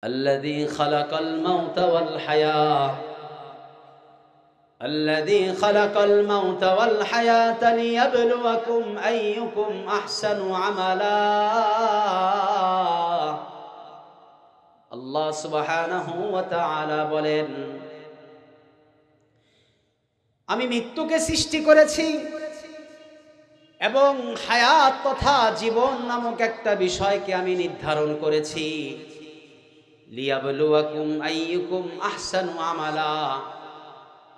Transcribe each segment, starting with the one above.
الذي خلق الموت والحياة ليبلوكم أيكم أحسن عملا আল্লাহ সুবহানাহু ওয়া তাআলা বলেন, আমি মৃত্যুকে সৃষ্টি করেছি এবং হায়াত তথা জীবন নামক একটা বিষয়কে আমি নির্ধারণ করেছি। লিয়াবলুয়াকুম আইয়ুকুম আহসানু আমালা,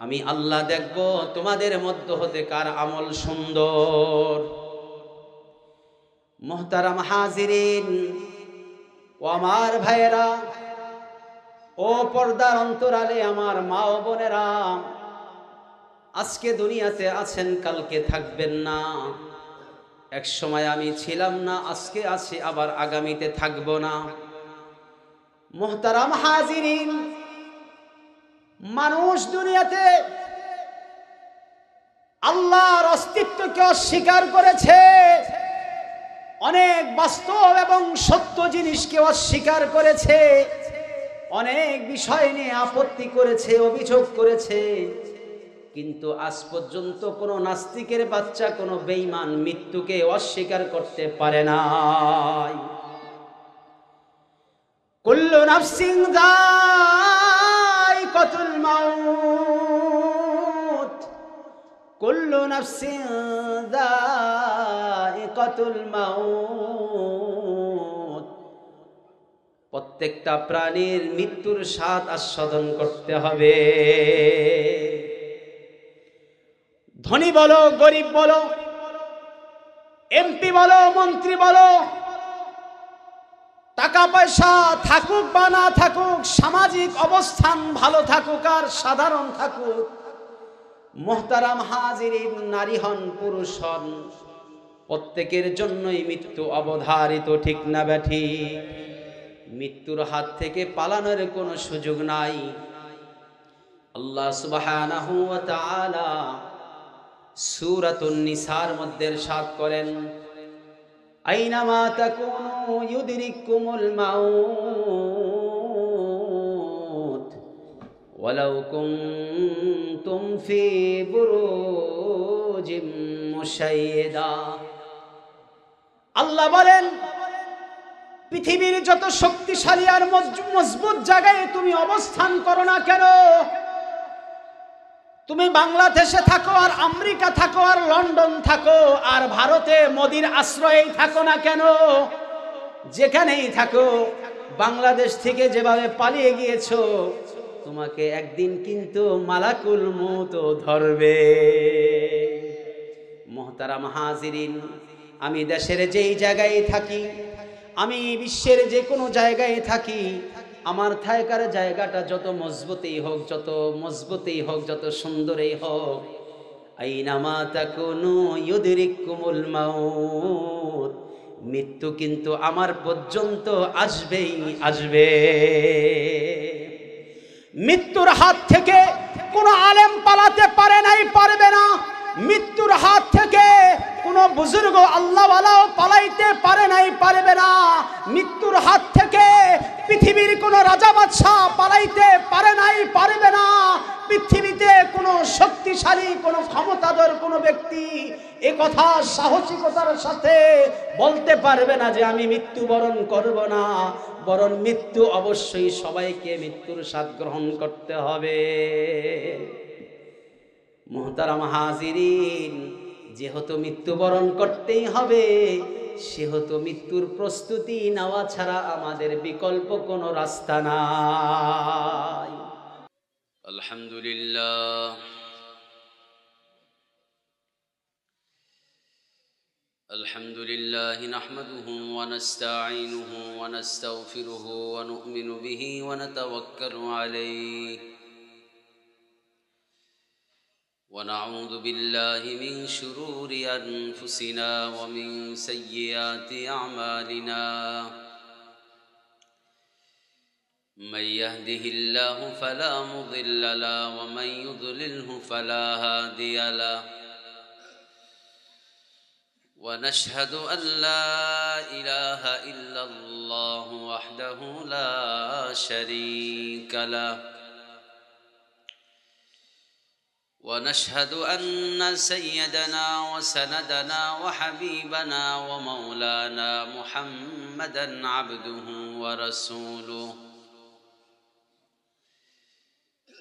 আমি আল্লাহ দেখব তোমাদের মধ্য হতে কার আমল সুন্দর। মুহতারাম হাজিরিন ও আমার ভাইয়েরা, ও পর্দার অন্তরালে আমার মা ও বোনেরা, আজকে দুনিয়াতে আছেন, কালকে থাকবেন না। এক সময় আমি ছিলাম না, আজকে আছি, আবার আগামীতে থাকব না। মুহতারাম হাজিরিন, মানুষ দুনিয়াতে আল্লাহর অস্তিত্বকে অস্বীকার করেছে, অনেক বাস্তব এবং সত্য জিনিসকে অস্বীকার করেছে, অনেক বিষয় নিয়ে আপত্তি করেছে, অভিযোগ করেছে, কিন্তু আজ পর্যন্ত কোনো নাস্তিকের বাচ্চা, কোনো বেঈমান মৃত্যুকে অস্বীকার করতে পারে নাই। কুল্লু নাফসিন যায়িকাতুল মাউত, কুল্লু নাফসিন যায়িকাতুল মাউত, প্রত্যেকটা প্রাণীর মৃত্যুর স্বাদ আস্বাদন করতে হবে। ধনী বলো, গরিব বলো, এমপি বলো, মন্ত্রী বলো, টাকা পয়সা থাকুক বা না থাকুক, সামাজিক অবস্থান ভালো থাকুক আর সাধারণ থাকুক, মুহতারাম হাজিরিন, নারী হন পুরুষ হন, প্রত্যেকের জন্যই মৃত্যু অবধারিত, ঠিক না ব্যাঠি? মৃত্যুর হাত থেকে পালানোর কোনো সুযোগ নাই। আল্লাহ সুবহানাহু ওয়া তাআলা সূরাতুন নিসার মধ্যে ইরশাদ করেন, আইনামা তাকুনু ইউদরিকুমুল মাউত ওয়ালাউ কুনতুম ফি বুরুজিম মুশাইয়্যিদা। আল্লাহ বলেন, পৃথিবীর যত শক্তিশালী আর মজবুত জায়গায় তুমি অবস্থান করো না কেন, তুমি বাংলাদেশে থাকো আর আমেরিকা থাকো আর লন্ডন থাকো আর ভারতে মোদির আশ্রয়েই থাকো না কেন, যেখানেই থাকো, বাংলাদেশ থেকে যেভাবে পালিয়ে গিয়েছো, তোমাকে একদিন কিন্তু মালাকুল মউত ধরবে। মুহতারাম হাজিরিন, আমি দেশের যেই জায়গায় থাকি, আমি বিশ্বের যে কোনো জায়গায় থাকি, আমার থাকার জায়গাটা যত মজবুতই হোক, যত সুন্দরই হোক, আইনামা তাকুনু ইউদরিকুমুল মাউত, মৃত্যু কিন্তু আমার পর্যন্ত আসবেই আসবে। মৃত্যুর হাত থেকে কোনো আলেম পালাতে পারে নাই, পারবে না। মৃত্যুর হাত থেকে কোনো বুজুর্গ আল্লাহওয়ালাও পালাইতে পারে নাই, পারবে না। মৃত্যুর হাত থেকে পৃথিবীর কোনো রাজা বাদশাহ পালাইতে পারে নাই, পারবে না। পৃথিবীতে কোনো শক্তিশালী, কোনো ক্ষমতাধর কোনো ব্যক্তি এ কথা সাহসিকতার সাথে বলতে পারবে না যে আমি মৃত্যুবরণ করব না, বরং মৃত্যু অবশ্যই সবাইকে মৃত্যুর স্বাদ গ্রহণ করতে হবে। মুহতারাম হাজিরিন, যেহেতু মৃত্যুবরণ করতেই হবে, সেহেতু মৃত্যুর প্রস্তুতি নেওয়া ছাড়া আমাদের বিকল্প কোনো রাস্তা নাই। আলহামদুলিল্লাহ, আলহামদুলিল্লাহ নাহমাদুহু ওয়া নাস্তাঈনুহু ওয়া নাস্তাগফিরুহু ওয়া নু'মিনু বিহি ওয়া নাতাওয়াক্কালু আলাইহি ونعوذ بالله من شرور أنفسنا ومن سيئات أعمالنا، من يهده الله فلا مضل له ومن يضلله فلا هادي له، ونشهد أن لا إله إلا الله وحده لا شريك له ونشهد أن سيدنا وسندنا وحبيبنا ومولانا محمدًا عبده ورسوله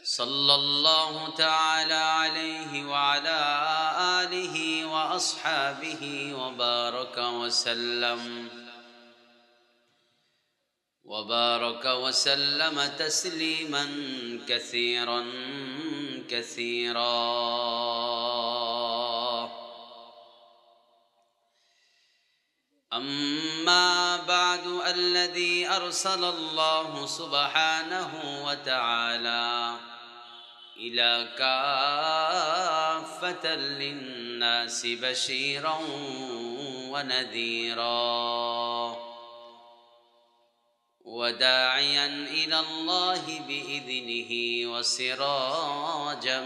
صلى الله تعالى عليه وعلى آله وأصحابه وبارك وسلم تسليما كثيرا كثيرا. أما بعد، الذي أرسل الله سبحانه وتعالى إلى كافة للناس بشيرا ونذيرا وداعيا إلى الله بإذنه وسراجا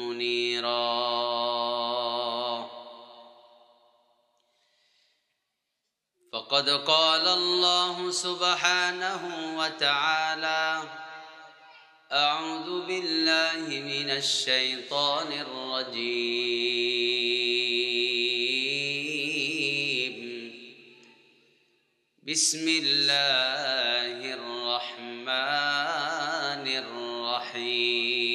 منيرا. فقد قال الله سبحانه وتعالى: أعوذ بالله من الشيطان الرجيم. بسم الله الرحمن الرحيم.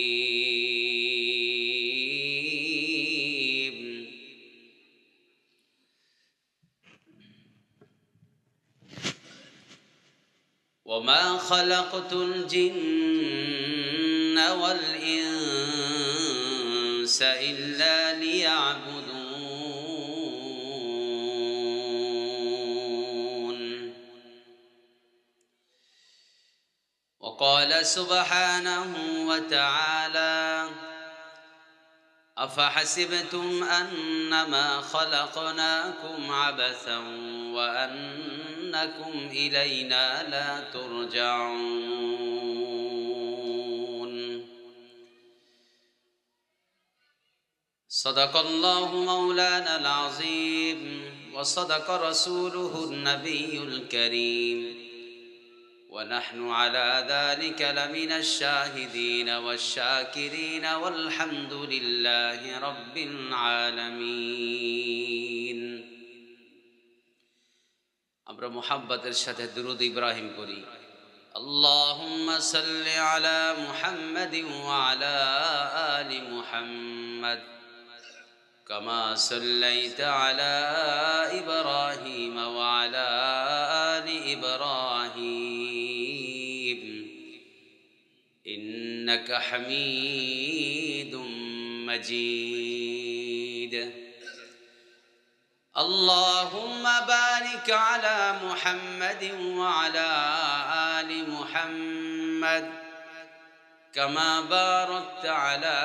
وما خلقت الجن والإنس إلا ليعبدون. وقال سبحانه وتعالى: أفحسبتم أنما خلقناكم عبثا وأنكم إلينا لا ترجعون. صدق الله مولانا العظيم وصدق رسوله النبي الكريم، ونحن على ذلك لمن الشاهدين والشاكرين والحمد لله رب العالمين। আমরা মুহাব্বতের সাথে দুরূদ ইব্রাহিম করি। আল্লাহুম্মা সাল্লি আলা মুহাম্মাদিন ওয়া আলা আলি মুহাম্মাদ কামা সাল্লাইতা আলা ইব্রাহিম ওয়া আলা আলি ইব্রাহিম ইন্নাকা হামিদুম মাজিদ। اللهم بارك على محمد وعلى آل محمد كما باركت على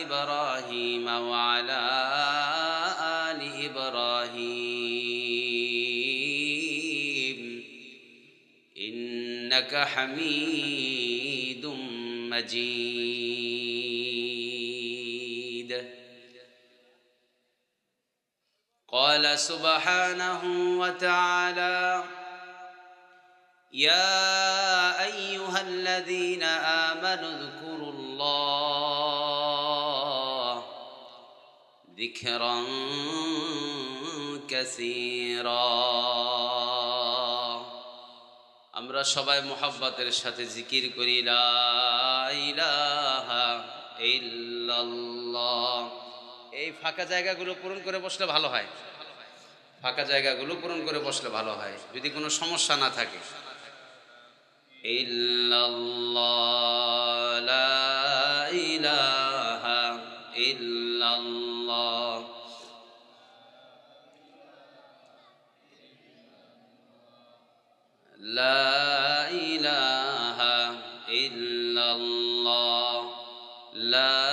إبراهيم وعلى آل إبراهيم إنك حميد مجيد. قال سبحانه وتعالى: يا أيها الذين آمنوا اذكروا الله ذكرا كثيرا। আমরা সবাই মুহাব্বতের সাথে জিকির করি লা ইলাহা ইল্লাল্লাহ। এই ফাঁকা জায়গাগুলো পূরণ করে বসলে ভালো হয়, ফাঁকা জায়গাগুলো পূরণ করে বসলে ভালো হয়, যদি কোনো সমস্যা না থাকে। ইল্লাল্লাহ লা ইলাহা ইল্লাল্লাহ লা ইলাহা ইল্লাল্লাহ লা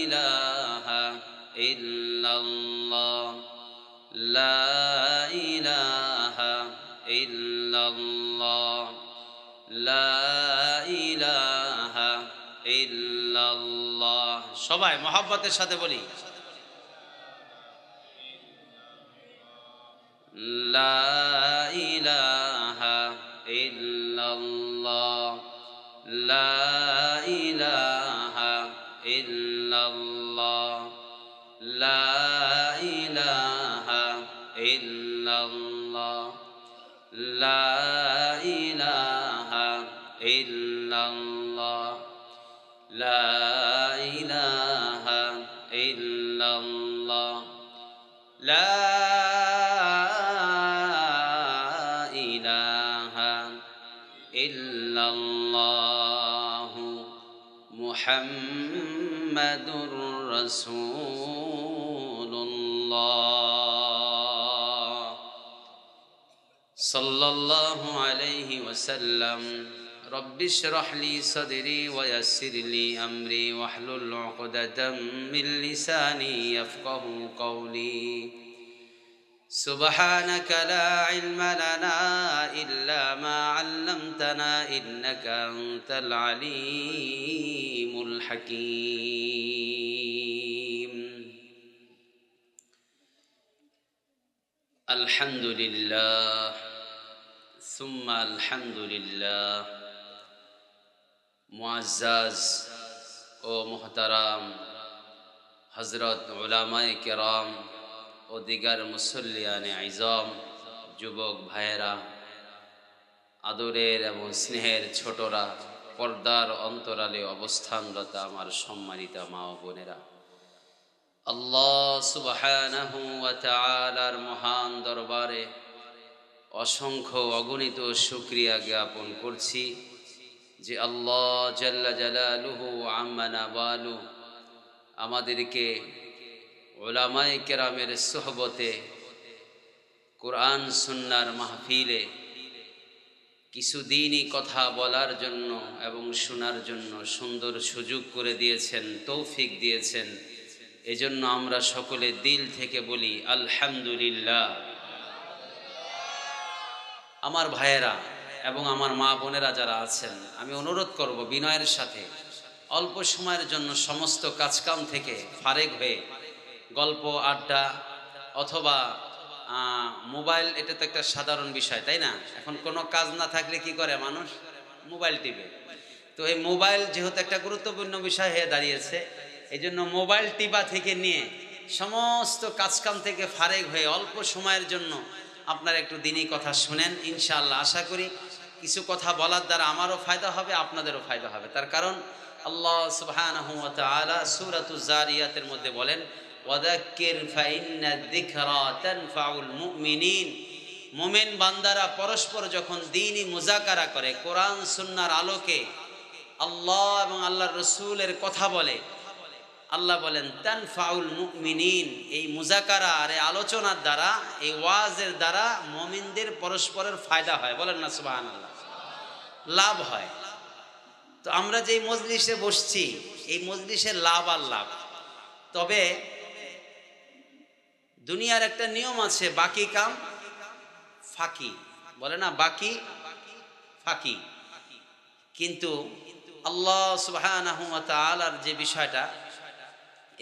ইলাহা ইল্লাল্লাহ লা ইলাহা ইল্লাল্লাহ লা ইলাহা ইল্লাল্লাহ। সবাই মুহাব্বতের সাথে বলি লা ইলাহা ইল্লাল্লাহ লা ইলাহা ইল্লাল্লাহ লা ইলাহা ইল্লাল্লাহ লা ইলাহা ইল্লাল্লাহ লা ইলাহা ইল্লাল্লাহ লা ইলাহা ইল্লাল্লাহু মুহাম্মাদুর রাসূলুল্লাহ সাল্লাল্লাহু আলাইহি ওয়াসাল্লাম রব্বি ইশরাহ লি সাদরি ওয়া ইয়াসসির লি আমরি ওয়াহলুল উকদাতাম মিন লিসানি ইয়াফকাহু কওলি সুবহানাকা লা ইলমা লানা ইল্লা মা 'আল্লামতানা ইন্নাকা আনতাল আলীমুল হাকীম আলহামদুলিল্লাহ সুম্মা আলহামদুলিল্লাহ মুআজ্জাজ ও মুহতারাম হযরত উলামায়ে কেরাম ও দিগার মুসল্লিয়ানে আইজম, যুবক ভাইয়েরা, আদরের এবং স্নেহের ছোটরা, পর্দার অন্তরালে অবস্থানরত আমার সম্মানিতা মা ও বোনেরা, আল্লাহ সুবহানাহু ওয়া তাআলার মহান দরবারে অসংখ্য অগণিত শুকরিয়া জ্ঞাপন করছি যে আল্লাহ জাল্লা জালালুহু আম্মা নাওয়ালু আমাদেরকে উলামায়ে কেরামের সোহবতে কোরআন সুন্নাহর মাহফিলে কিছুদিনই কথা বলার জন্য এবং শোনার জন্য সুন্দর সুযোগ করে দিয়েছেন, তৌফিক দিয়েছেন। এজন্য আমরা সকলে দিল থেকে বলি আলহামদুলিল্লাহ। আমার ভাইয়েরা এবং আমার মা বোনেরা যারা আছেন, আমি অনুরোধ করব বিনয়ের সাথে অল্প সময়ের জন্য সমস্ত কাজকাম থেকে ফারেক হয়ে গল্প আড্ডা অথবা মোবাইল, এটা তো একটা সাধারণ বিষয়, তাই না? এখন কোনো কাজ না থাকলে কি করে মানুষ? মোবাইল টিপে। তো এই মোবাইল যেহেতু একটা গুরুত্বপূর্ণ বিষয় হয়ে দাঁড়িয়েছে, এই জন্য মোবাইল টিপা থেকে নিয়ে সমস্ত কাজকাম থেকে ফারেক হয়ে অল্প সময়ের জন্য আপনারা একটু দিনই কথা শুনেন। ইনশাআল্লাহ আশা করি কিছু কথা বলার দ্বারা আমারও ফায়দা হবে, আপনাদেরও ফায়দা হবে। তার কারণ আল্লাহ সুবহানাহু ওয়া তাআলা সূরাতুজ জারিয়াতের মধ্যে বলেন, ওয়াযাক্কির ফাইন্না যিকরা তানফাউল মুমিনিন। মুমিন বান্দারা পরস্পর যখন দ্বীনি মুযাকারা করে, কোরআন সুন্নাহর আলোকে আল্লাহ এবং আল্লাহর রাসূলের কথা বলে, আল্লাহ বলেন তানফাউল মুমিনিন। এই মুযাকারা আর এই আলোচনার দ্বারা, এই ওয়াজের দ্বারা মুমিনদের পরস্পরের ফায়দা হয়। বলেন না সুবহানাল্লাহ, লাভ হয়। তো আমরা যেই মজলিসে বসছি, এই মজলিসের লাভ আর লাভ। তবে দুনিয়ার একটা নিয়ম আছে, বাকি কাম ফাঁকি, বলে না, বাকি ফাঁকি। কিন্তু আল্লাহ সুবহানাহু ওয়া তাআলার যে বিষয়টা,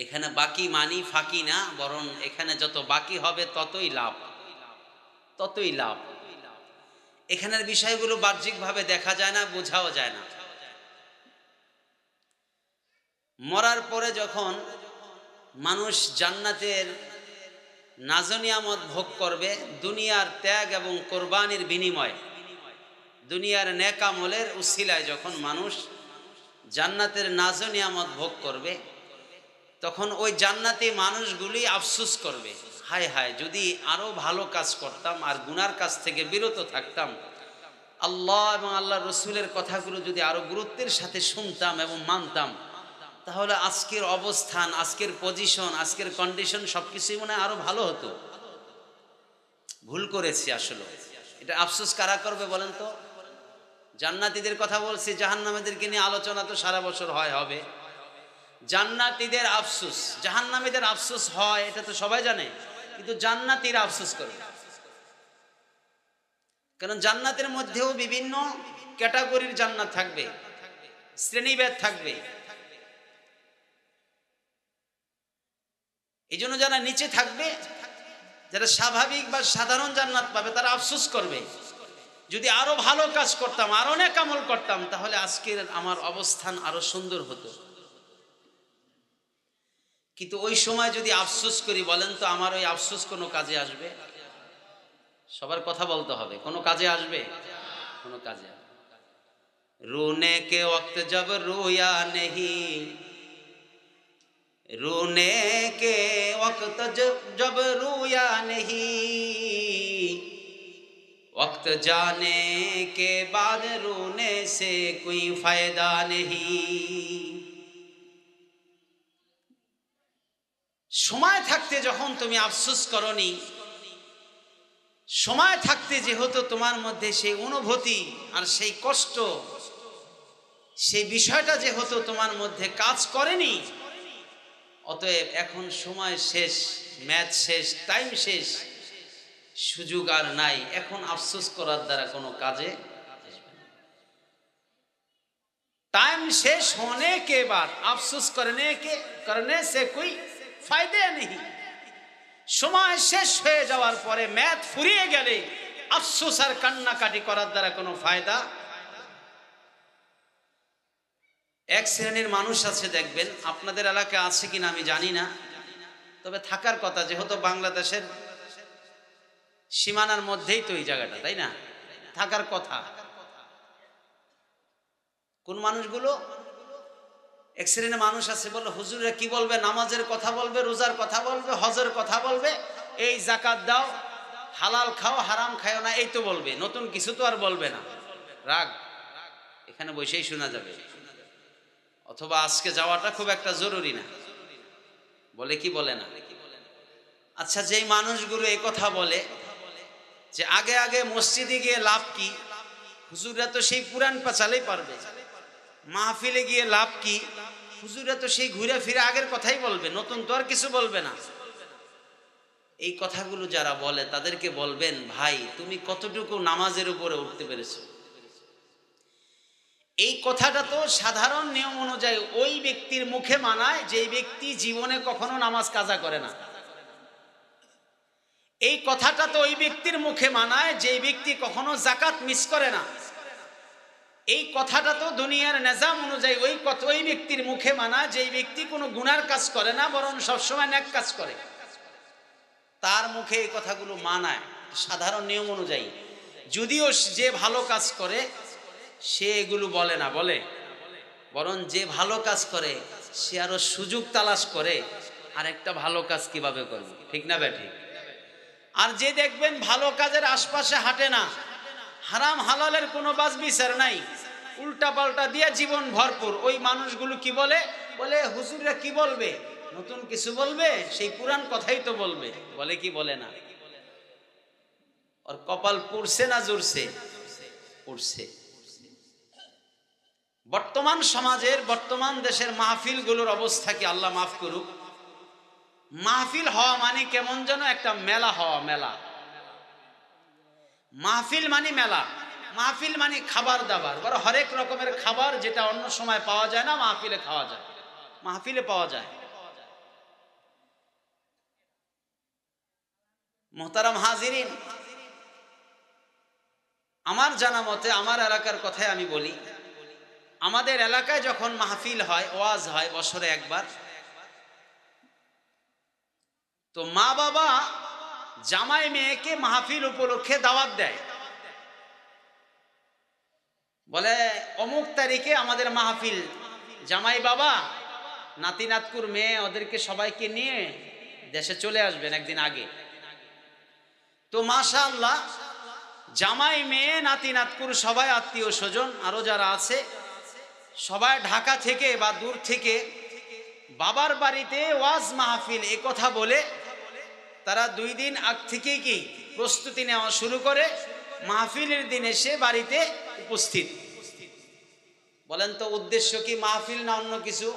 এখানে বাকি মানি ফাঁকি না, বরং এখানে যত বাকি হবে ততই লাভ, ততই লাভ। এখানের বিষয়গুলো বাহ্যিকভাবে দেখা যায় না, বোঝাও যায় না। মরার পরে যখন মানুষ জান্নাতের নাজনিয়ামত ভোগ করবে, দুনিয়ার ত্যাগ এবং কোরবানির বিনিময়ে, দুনিয়ার নেক আমলের উসিলায় যখন মানুষ জান্নাতের নাজনিয়ামত ভোগ করবে, তখন ওই জান্নাতি মানুষগুলি আফসোস করবে, হায় হায় যদি আরো ভালো কাজ করতাম আর গুনার কাজ থেকে বিরত থাকতাম, আল্লাহ এবং আল্লাহর রাসূলের কথাগুলো যদি আরো গুরুত্বের সাথে শুনতাম এবং মানতাম, তাহলে আজকের অবস্থান, আজকের পজিশন, আজকের কন্ডিশন সবকিছুই মনে হয় আরো ভালো হতো। ভুল করেছি আসলে। এটা আফসোস কারা করবে বলেন তো? জান্নাতীদের কথা বলছি, জাহান্নামীদেরকে নিয়ে আলোচনা তো সারা বছর হবে। জান্নাতীদের আফসোস, জাহান্নামীদের আফসোস হয়, এটা তো সবাই জানে, কিন্তু জান্নাতীরা আফসোস করবে। কারণ জান্নাতের মধ্যেও বিভিন্ন ক্যাটাগরির জান্নাত থাকবে, শ্রেণীভেদ থাকবে। এই জন্য যারা নিচে থাকবে, যারা স্বাভাবিক বা সাধারণ জান্নাত পাবে তারা আফসোস করবে, যদি আরো ভালো কাজ করতাম, আরো নেক আমল করতাম, তাহলে আজকের আমার অবস্থান আরো সুন্দর হতো। কিন্তু ওই সময় যদি আফসোস করি, বলেন তো আমার ওই আফসোস কোনো কাজে আসবে? সবার কথা বলতে হবে, কোনো কাজে আসবে? কোনো কাজে আসবে। রোনে কে ওয়াক্ত জব রোয়া নেহি, रोने के वक्त जब रोया नहीं, वक्त जाने के बाद रोने से कोई फायदा नहीं। সময় থাকতে যখন তুমি আফসোস করনি, সময় থাকতে যেহেতু তোমার মধ্যে সেই অনুভূতি আর সেই কষ্ট, সেই বিষয়টা যেহেতু তোমার মধ্যে কাজ করেনি, অতএব এখন সময় শেষ, ম্যাচ শেষ, টাইম শেষ, সুযোগ আর নাই, এখন আফসোস করার দ্বারা কোনো কাজে টাইম শেষ होने के बाद अफसोस करने से कोई फायदे नहीं। সময় শেষ হয়ে যাওয়ার পরে, ম্যাচ ফুরিয়ে গেলে আফসোস আর কান্নাকাটি করার দ্বারা কোনো ফায়দা। এক শ্রেণীর মানুষ আছে, দেখবেন আপনাদের এলাকায় আছে কিনা আমি জানি না, তবে থাকার কথা, যেহেতু বাংলাদেশের সীমানার মধ্যেই তো এই জায়গাটা, তাই না? থাকার কথা। কোন মানুষগুলো, এক শ্রেণীর মানুষ আছে, বলে হুজুরে কি বলবে, নামাজের কথা বলবে, রোজার কথা বলবে, হজের কথা বলবে, এই যাকাত দাও, হালাল খাও, হারাম খাও না, এই তো বলবে, নতুন কিছু তো আর বলবে না। রাগ এখানে বসেই শোনা যাবে, অথবা আজকে যাওয়াটা খুব একটা জরুরি না, বলে কি বলে না? আচ্ছা, যেই মানুষগুলো এই কথা বলে যে আগে আগে মসজিদে গিয়ে লাভ কি, হুজুররা তো সেই পুরান পেঁচালেই পারবে, মাহফিলে গিয়ে লাভ কি, হুজুররা তো সেই ঘুরে ফিরে আগের কথাই বলবে, নতুন তো আর কিছু বলবে না। এই কথাগুলো যারা বলে তাদেরকে বলবেন, ভাই তুমি কতটুকু নামাজের উপরে উঠতে পেরেছো? এই কথাটা তো সাধারণ নিয়ম অনুযায়ী ওই ব্যক্তির মুখে মানায় যে ব্যক্তি জীবনে কখনো নামাজ কাজা করে না। এই কথাটা তো ওই ব্যক্তির মুখে মানায় যে ব্যক্তি কখনো যাকাত মিস করে না। এই কথাটা তো দুনিয়ার নিজাম অনুযায়ী ওই ব্যক্তির মুখে মানায় যে ব্যক্তি কোনো গুনার কাজ করে না, বরং সবসময় নেক কাজ করে, তার মুখে এই কথাগুলো মানায় সাধারণ নিয়ম অনুযায়ী। যদিও যে ভালো কাজ করে সে এগুলো বলে না, বলে, বরং যে ভালো কাজ করে সে আরো সুযোগ তালাশ করে আরেকটা ভালো কাজ কিভাবে করবে, ঠিক না বেঠিক? আর যে দেখবেন ভালো কাজের আশপাশে হাঁটে না, হারাম হালালের কোনো বাজ বিচার নাই, উল্টা পাল্টা দিয়ে জীবন ভরপুর, ওই মানুষগুলো কি বলে, বলে হুজুররা কি বলবে, নতুন কিছু বলবে, সেই পুরান কথাই তো বলবে, বলে কি বলে না? ওর কপাল পুড়ছে না জুড়ছে? পুড়ছে। বর্তমান সমাজের, বর্তমান দেশের মাহফিলগুলোর অবস্থা কি আল্লাহ মাফ করুক। মাহফিল হওয়া মানে কেমন যেন একটা মেলা হওয়া, মেলা। মাহফিল মানে মেলা, মাহফিল মানে খাবার দাবার, বড় হরেক রকমের খাবার যেটা অন্য সময় পাওয়া যায় না, মাহফিলে খাওয়া যায়, মাহফিলে পাওয়া যায়। মোহতারাম হাজিরিন, আমার জানা মতে, আমার এলাকার কথাই আমি বলি, আমাদের এলাকায় যখন মাহফিল হয়, ওয়াজ হয় বছরে একবার, তো মা বাবা জামাই মেয়েকে মাহফিল উপলক্ষে দাওয়াত দেয়, বলে অমুক তারিখে আমাদের মাহফিল, জামাই বাবা নাতি নাতকুর মেয়ে ওদেরকে সবাইকে নিয়ে দেশে চলে আসবেন একদিন আগে। তো মাশাআল্লাহ, জামাই মেয়ে নাতি নাতকুর সবাই আত্মীয় স্বজন আরো যারা আছে সবাই ঢাকা থেকে বা দূর থেকে বাবার বাড়িতে ওয়াজ মাহফিল এ কথা বলে তারা 2 দিন আগ থেকেই কি প্রস্তুতি নেওয়া শুরু করে, মাহফিলের দিন এসে বাড়িতে উপস্থিত। বলেন তো উদ্দেশ্য কি মাহফিল না অন্য কিছু?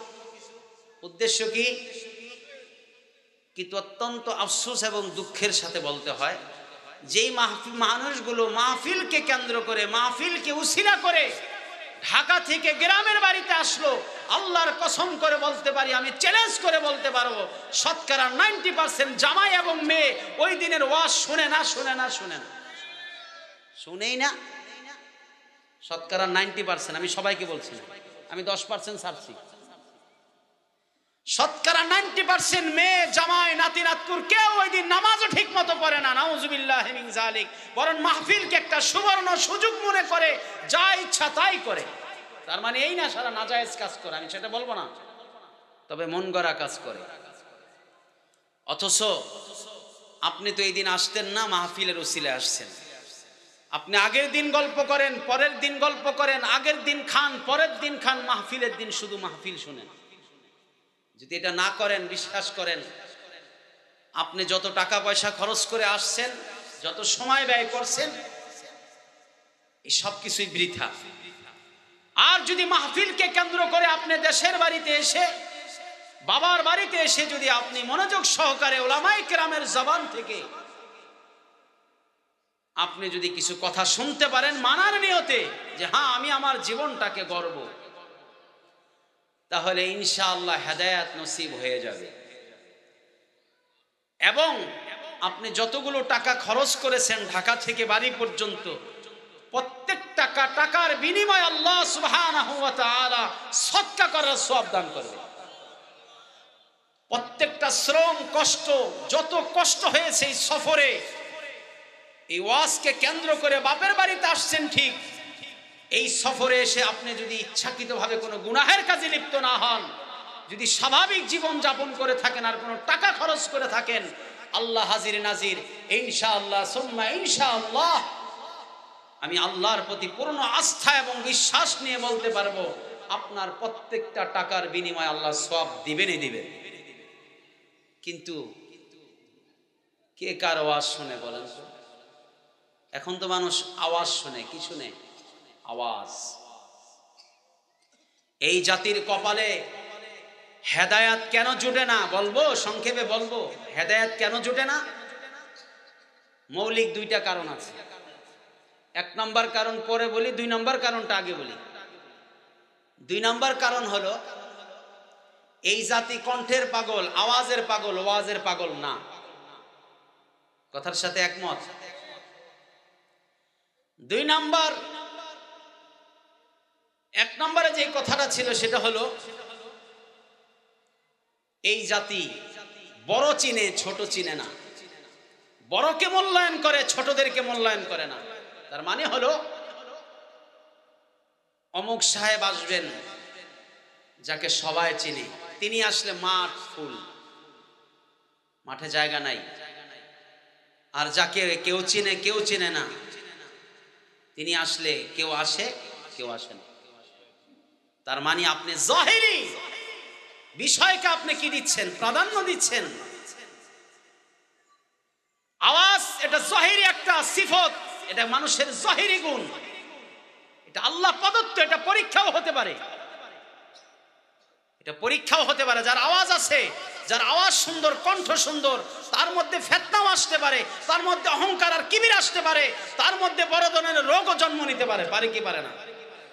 উদ্দেশ্য কি? কিন্তু অত্যন্ত আফসোস এবং দুঃখের সাথে বলতে হয়, যেই মানুষগুলো মাহফিলকে কেন্দ্র করে, মাহফিলকে উসিলা করে ঢাকা ঢাকা থেকে গ্রামের বাড়িতে আসলো, আল্লাহর কসম করে বলতে পারি, আমি চ্যালেঞ্জ করে বলতে পারবো, শতকরা 90% জামাই এবং মেয়ে ওই দিনের ওয়াজ শুনে না, শুনেই না। শতকরা 90%, আমি সবাইকে বলছি না, আমি 10% ছাড়ছি। শতকরা 90% মেয়ে, জামাই, নাতি নাতকুর কেউ ওই দিন নামাজও ঠিক মতো পড়ে না, নাউজুবিল্লাহি মিন যালিক। বরং মাহফিলকে একটা সুবর্ণ সুযোগ মনে করে যা ইচ্ছা তাই করে। তার মানে এই না সারা নাজায়েজ কাজ করে, আমি সেটা বলবো না, তবে মন গড়া কাজ করে। অথচ আপনি তো এই দিন আসতেন না, মাহফিলের উসিলায় আসছেন। আপনি আগের দিন গল্প করেন, পরের দিন গল্প করেন, আগের দিন খান, পরের দিন খান, মাহফিলের দিন শুধু মাহফিল শুনেন। যদি এটা না করেন, বিশ্বাস করেন, আপনি যত টাকা পয়সা খরচ করে আসছেন, যত সময় ব্যয় করছেন, এই সব কিছুই বৃথা। আর যদি মাহফিলকে কেন্দ্র করে আপনি দেশের বাড়িতে এসে, বাবার বাড়িতে এসে যদি আপনি মনোযোগ সহকারে উলামায়ে কেরামের জবান থেকে আপনি যদি কিছু কথা শুনতে পারেন মানার নিয়তে, যে হ্যাঁ আমি আমার জীবনটাকে গড়ব, তাহলে ইনশাআল্লাহ হেদায়েত নসিব হয়ে যাবে। এবং আপনি যতগুলো টাকা খরচ করেছেন ঢাকা থেকে বাড়ি পর্যন্ত, প্রত্যেক টাকার বিনিময়ে আল্লাহ সুবহানাহু ওয়া তাআলা সদকা করার সওয়াব দান করবে। প্রত্যেকটা শ্রম, কষ্ট, যত কষ্ট হয়েছে এই সফরে, এই ওয়াজকে কেন্দ্র করে বাপের বাড়িতে আসছেন ঠিক, এই সফরে এসে আপনি যদি ইচ্ছাকৃতভাবে কোনো গুনাহের কাজে লিপ্ত না হন, যদি স্বাভাবিক জীবন যাপন করে থাকেন, আর কোনো টাকা খরচ করে থাকেন, আল্লাহ হাজির নাজির ইনশাআল্লাহ সুম্মা ইনশাআল্লাহ, আমি আল্লাহর প্রতি পূর্ণ আস্থা এবং বিশ্বাস নিয়ে বলতে পারবো, আপনার প্রত্যেকটা টাকার বিনিময়ে আল্লাহ সওয়াব দিবেনই দিবেন। কিন্তু কে কার আওয়াজ শুনে বলেন তো? এখন তো মানুষ আওয়াজ শুনে, কি শুনে? আওয়াজ। এই জাতির কপালে হেদায়েত কেন জুটে না বলবো, সংক্ষেপে বলবো, হেদায়েত কেন জুটে না? মৌলিক দুইটা কারণ আছে। এক নম্বর কারণ পরে বলি, 2 নম্বর কারণটা আগে বলি। 2 নম্বর কারণ হলো, এই জাতি কণ্ঠের পাগল, আওয়াজের পাগল, ওয়াজের পাগল না। কথার সাথে একমত? 2 নম্বর, 1 নম্বরে যে কথাটা ছিল সেটা হলো, এই জাতি বড় চিনে, ছোট চিনে না। বড়কে মূল্যায়ন করে, ছোটদেরকে মূল্যায়ন করে না। তার মানে হলো, অমুক সাহেব আসবেন যাকে সবাই চিনে, তিনি আসলে মাঠ ফুল, মাঠে জায়গা নাই। আর যাকে কেউ চিনে কেউ চিনে না, তিনি আসলে কেউ আসে কেউ আসে না। তার মানে আপনি জাহিরি বিষয়কে আপনি কি দিচ্ছেন? প্রাধান্য দিচ্ছেন। আওয়াজ এটা জাহিরি একটা সিফত, এটা মানুষের জাহিরি গুণ, এটা আল্লাহ প্রদত্ত, এটা পরীক্ষাও হতে পারে, এটা পরীক্ষাও হতে পারে। যার আওয়াজ আছে, যার আওয়াজ সুন্দর, কণ্ঠ সুন্দর, তার মধ্যে ফিতনাও আসতে পারে, তার মধ্যে অহংকার আর কিবির আসতে পারে, তার মধ্যে বড় ধরনের রোগও জন্ম নিতে পারে, পারে কি পারে না?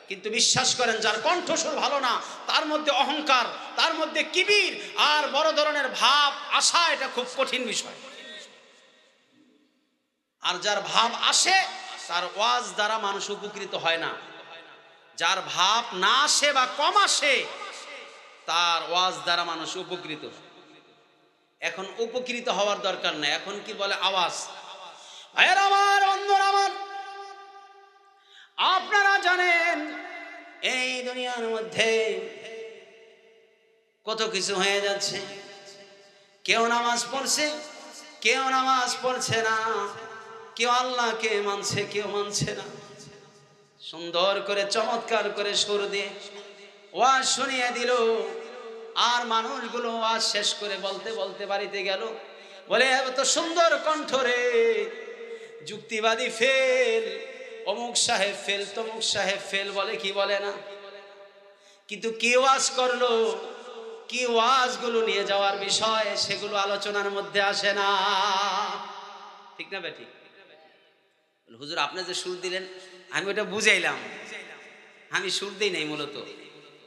কিন্তু বিশ্বাস করেন, যার কণ্ঠস্বর ভালো না, তার মধ্যে অহংকার, তার মধ্যে কিবির আর বড় ধরনের ভাব আসা, এটা খুব কঠিন বিষয়। আর যার ভাব আসে, তার ওয়াজ দ্বারা মানুষ উপকৃত হয় না। যার ভাব না আসে বা কম আসে, তার ওয়াজ দ্বারা মানুষ উপকৃত। এখন উপকৃত হওয়ার দরকার নেই, এখন কি বলে আওয়াজ। ভাইয়ের আমার, বন্ধুরা আমার, আপনারা জানেন এই দুনিয়ার মধ্যে কত কিছু হয়ে যাচ্ছে। কেউ নামাজ পড়ছে, কেউ নামাজ পড়ছে না, কেউ আল্লাহকে মানছে, কেউ মানছে না। সুন্দর করে চমৎকার করে সুর দিয়ে ওয়াজ শুনিয়ে দিল, আর মানুষগুলো ওয়াজ শেষ করে বলতে বলতে বাড়িতে গেল, বলে এত সুন্দর কণ্ঠ রে, যুক্তিবাদী ফেল, অমুক সাহেব ফেল, তমুক সাহেব ফেল, বলে কি বলে না? কিন্তু কি ওয়াজ করলো, কি ওয়াজগুলো নিয়ে যাওয়ার বিষয়, সেগুলো আলোচনার মধ্যে আসে না। ঠিক না বেঠিক? হুজুর আপনি যে সুর দিলেন আমি ওটা বুঝাইলাম, আমি সুর দিই নাই মূলত।